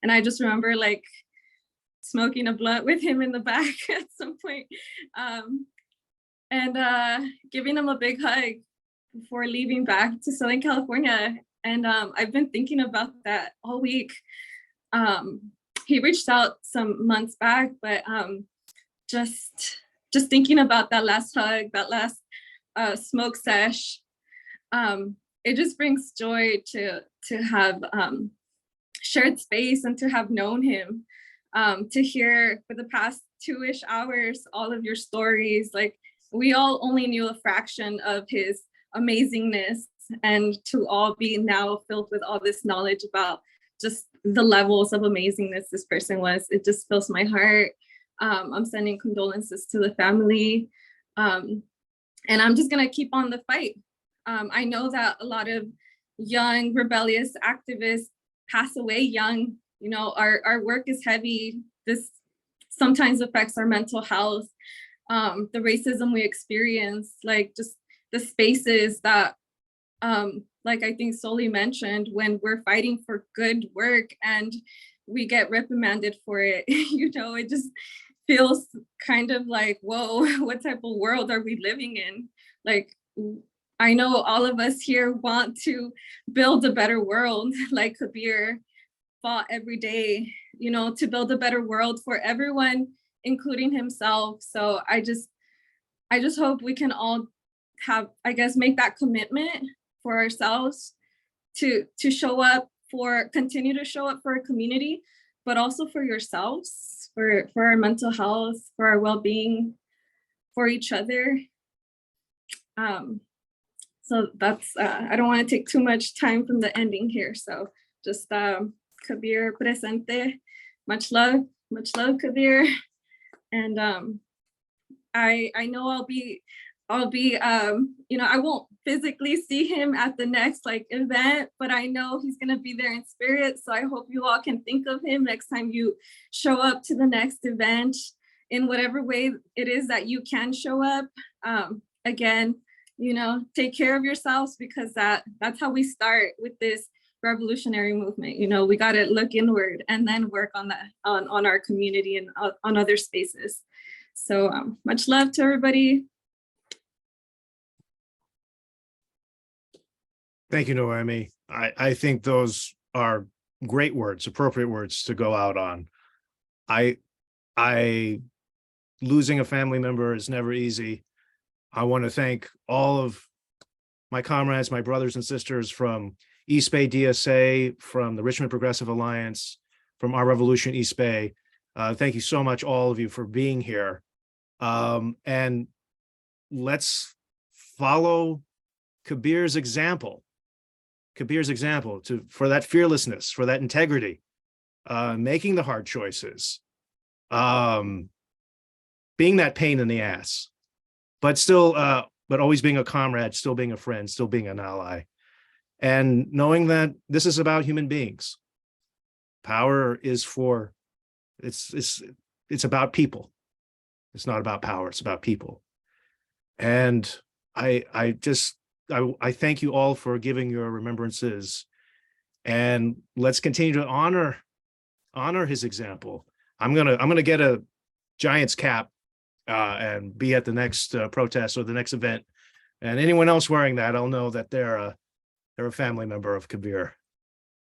and I just remember like smoking a blunt with him in the back at some point, and giving him a big hug before leaving back to Southern California. And I've been thinking about that all week. He reached out some months back, but just thinking about that last hug, that last smoke sesh, it just brings joy to have shared space and to have known him, to hear for the past 2-ish hours all of your stories. Like, we all only knew a fraction of his amazingness, and to all be now filled with all this knowledge about just the levels of amazingness this person was, it just fills my heart. I'm sending condolences to the family, and I'm just gonna keep on the fight. I know that a lot of young rebellious activists pass away young. Our work is heavy. This sometimes affects our mental health. The racism we experience, like just the spaces that, like I think Soli mentioned, when we're fighting for good work and we get reprimanded for it, it just feels kind of like, whoa, what type of world are we living in? Like, I know all of us here want to build a better world, like Kabir fought every day, to build a better world for everyone, including himself. So I just hope we can all make that commitment for ourselves to continue to show up for our community, but also for yourselves, for our mental health, for our well-being, for each other. So that's, I don't want to take too much time from the ending here. So just Kabir presente, much love, Kabir. And I know I'll be, you know, I won't physically see him at the next like event, but I know he's gonna be there in spirit. So I hope you all can think of him next time you show up to the next event in whatever way it is that you can show up. Again, you know, take care of yourselves, because that's how we start with this revolutionary movement. You know, we got to look inward and then work on that, on our community and on other spaces. So much love to everybody. Thank you, Noemi. I think those are great words, appropriate words to go out on. I losing a family member is never easy. I want to thank all of my comrades, my brothers and sisters from East Bay DSA, from the Richmond Progressive Alliance, from Our Revolution East Bay. Thank you so much, all of you, for being here. And let's follow Kabir's example. For that fearlessness, for that integrity, making the hard choices, being that pain in the ass, but still, but always being a comrade, still being a friend, still being an ally, and knowing that this is about human beings. Power is for, it's about people. It's not about power, it's about people. And I thank you all for giving your remembrances, and let's continue to honor his example. I'm gonna get a Giants cap and be at the next protest or the next event. And anyone else wearing that, I'll know that they're a family member of Kabir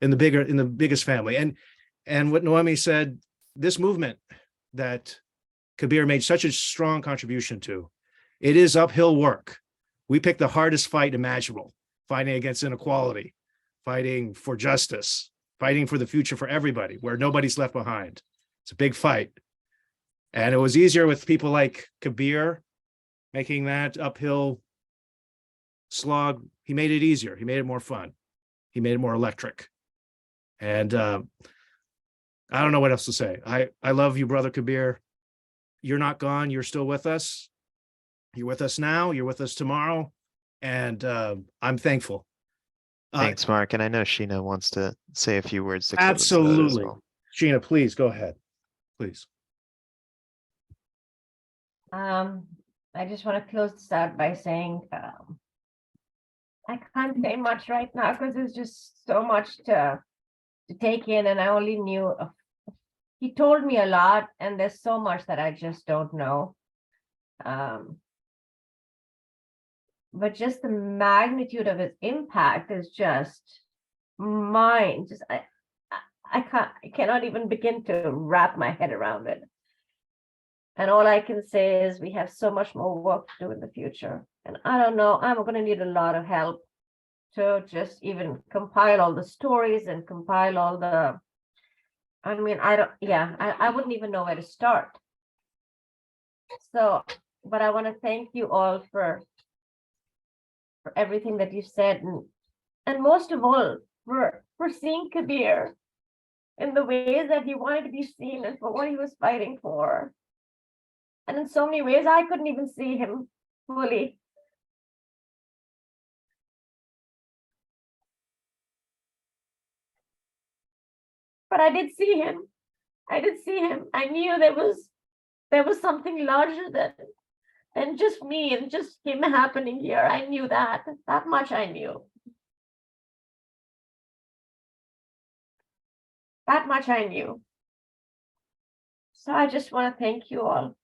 in the biggest family. And what Noemi said, this movement that Kabir made such a strong contribution to, it is uphill work. We picked the hardest fight imaginable, fighting against inequality, fighting for justice, fighting for the future for everybody, where nobody's left behind. It's a big fight. And it was easier with people like Kabir making that uphill slog. He made it easier. He made it more fun. He made it more electric. And I don't know what else to say. I love you, brother Kabir. You're not gone. You're still with us. You're with us now. You're with us tomorrow. And I'm thankful. Thanks, Mark. And I know Sheena wants to say a few words to close as Absolutely. well. Sheena, please go ahead. Please. I just want to close this out by saying I can't say much right now because there's just so much to take in, and I only knew he told me a lot, and there's so much that I just don't know. But just the magnitude of his impact is just mine. Just I cannot even begin to wrap my head around it. And all I can say is we have so much more work to do in the future. And I don't know, I'm going to need a lot of help to just even compile all the stories and compile all the, I mean, I wouldn't even know where to start. So, but I want to thank you all for everything that you said. And most of all, for seeing Kabir in the ways that he wanted to be seen and for what he was fighting for. And in so many ways, I couldn't even see him fully. But I did see him. I did see him. I knew there was something larger than just me and just him happening here. I knew that. That much I knew. That much I knew. So I just want to thank you all.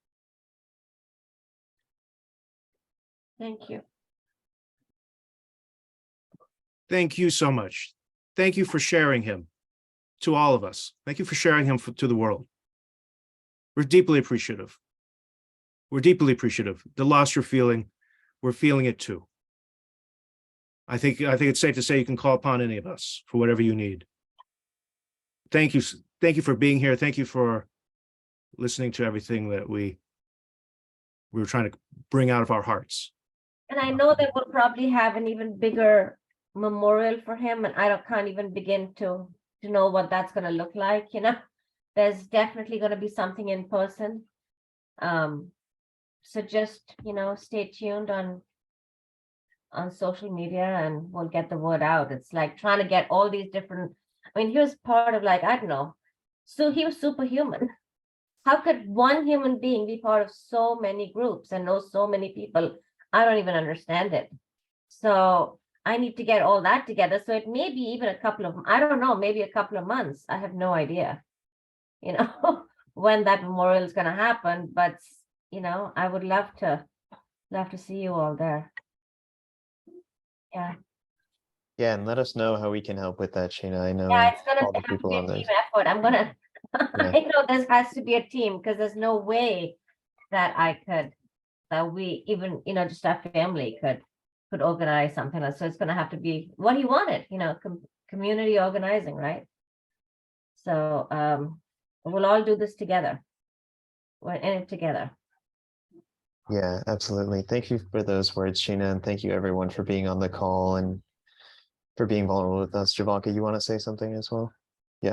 Thank you. Thank you so much. Thank you for sharing him to all of us. Thank you for sharing him to the world. We're deeply appreciative. We're deeply appreciative. The loss you're feeling, we're feeling it too. I think it's safe to say you can call upon any of us for whatever you need. Thank you. Thank you for being here. Thank you for listening to everything that we were trying to bring out of our hearts. And I know that we'll probably have an even bigger memorial for him, and can't even begin to know what that's gonna look like, you know? There's definitely gonna be something in person. So just, stay tuned on social media and we'll get the word out. It's like trying to get all these different, he was part of, like, I don't know. So he was superhuman. How could one human being be part of so many groups and know so many people? I don't even understand it. So I need to get all that together. So it may be even I don't know, maybe a couple of months. I have no idea, when that memorial is going to happen. But, I would love to see you all there. Yeah. Yeah, and let us know how we can help with that, Sheena. I know Yeah, it's gonna all the have to people be a on team this. effort. I'm gonna, Yeah. I know this has to be a team because there's no way that we even, just our family could organize something else. So it's gonna have to be what he wanted, community organizing, right? So we'll all do this together. We're in it together. Yeah, absolutely. Thank you for those words, Sheena, and thank you everyone for being on the call and for being vulnerable with us. Javanka, you want to say something as well? Yeah.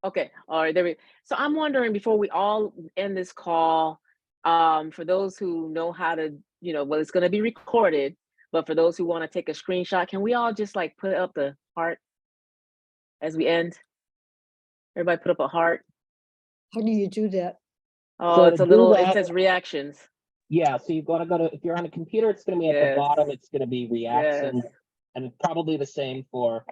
Okay, all right, there we. So I'm wondering, before we all end this call, for those who know how to, well, it's going to be recorded, but for those who want to take a screenshot, can we all just like put up the heart as we end? Everybody put up a heart. How do you do that? So Oh, it's to a do little, it that- says reactions. Yeah, so you've got to go to, if you're on a computer, it's going to be at the Yes. bottom. It's going to be reactions, and probably the same for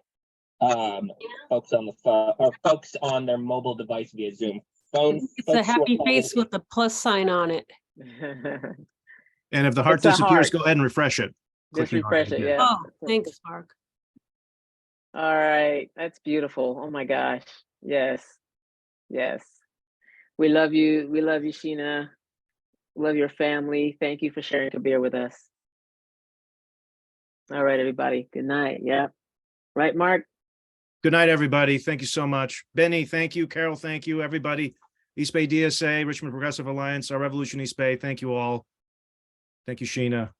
folks on the phone or folks on their mobile device via Zoom. Phone. It's a happy face with a plus sign on it. And if the heart It's a disappears, heart. go ahead and refresh it. Just Clicking on refresh it, again. yeah. Oh, thanks, Mark. All right, that's beautiful. Oh my gosh. Yes. Yes. We love you. We love you, Sheena. Love your family. Thank you for sharing Kabir with us. All right, everybody. Good night. Yeah. Right, Mark? Good night, everybody. Thank you so much. Benny, thank you. Carol, thank you. Everybody. East Bay DSA, Richmond Progressive Alliance, our Revolution East Bay. Thank you all. Thank you, Sheena.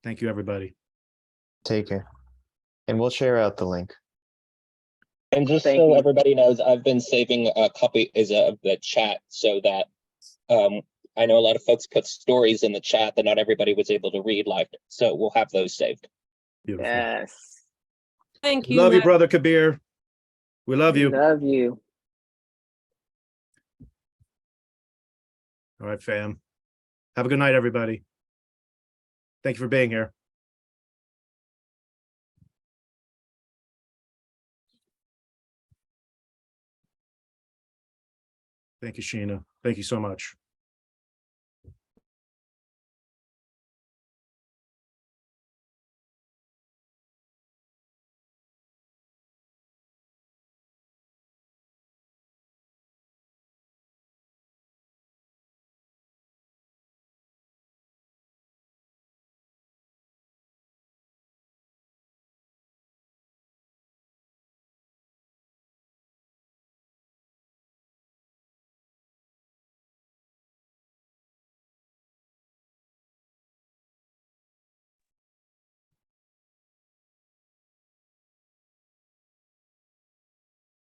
Thank you, everybody. Take care. And we'll share out the link. And just so everybody knows, I've been saving a copy of the chat so that I know a lot of folks put stories in the chat that not everybody was able to read live. So we'll have those saved. Beautiful. Yes. Thank We you. love you, Matt. brother Kabir. We love you. Love you. All right, fam. Have a good night, everybody. Thank you for being here. Thank you, Sheena. Thank you so much.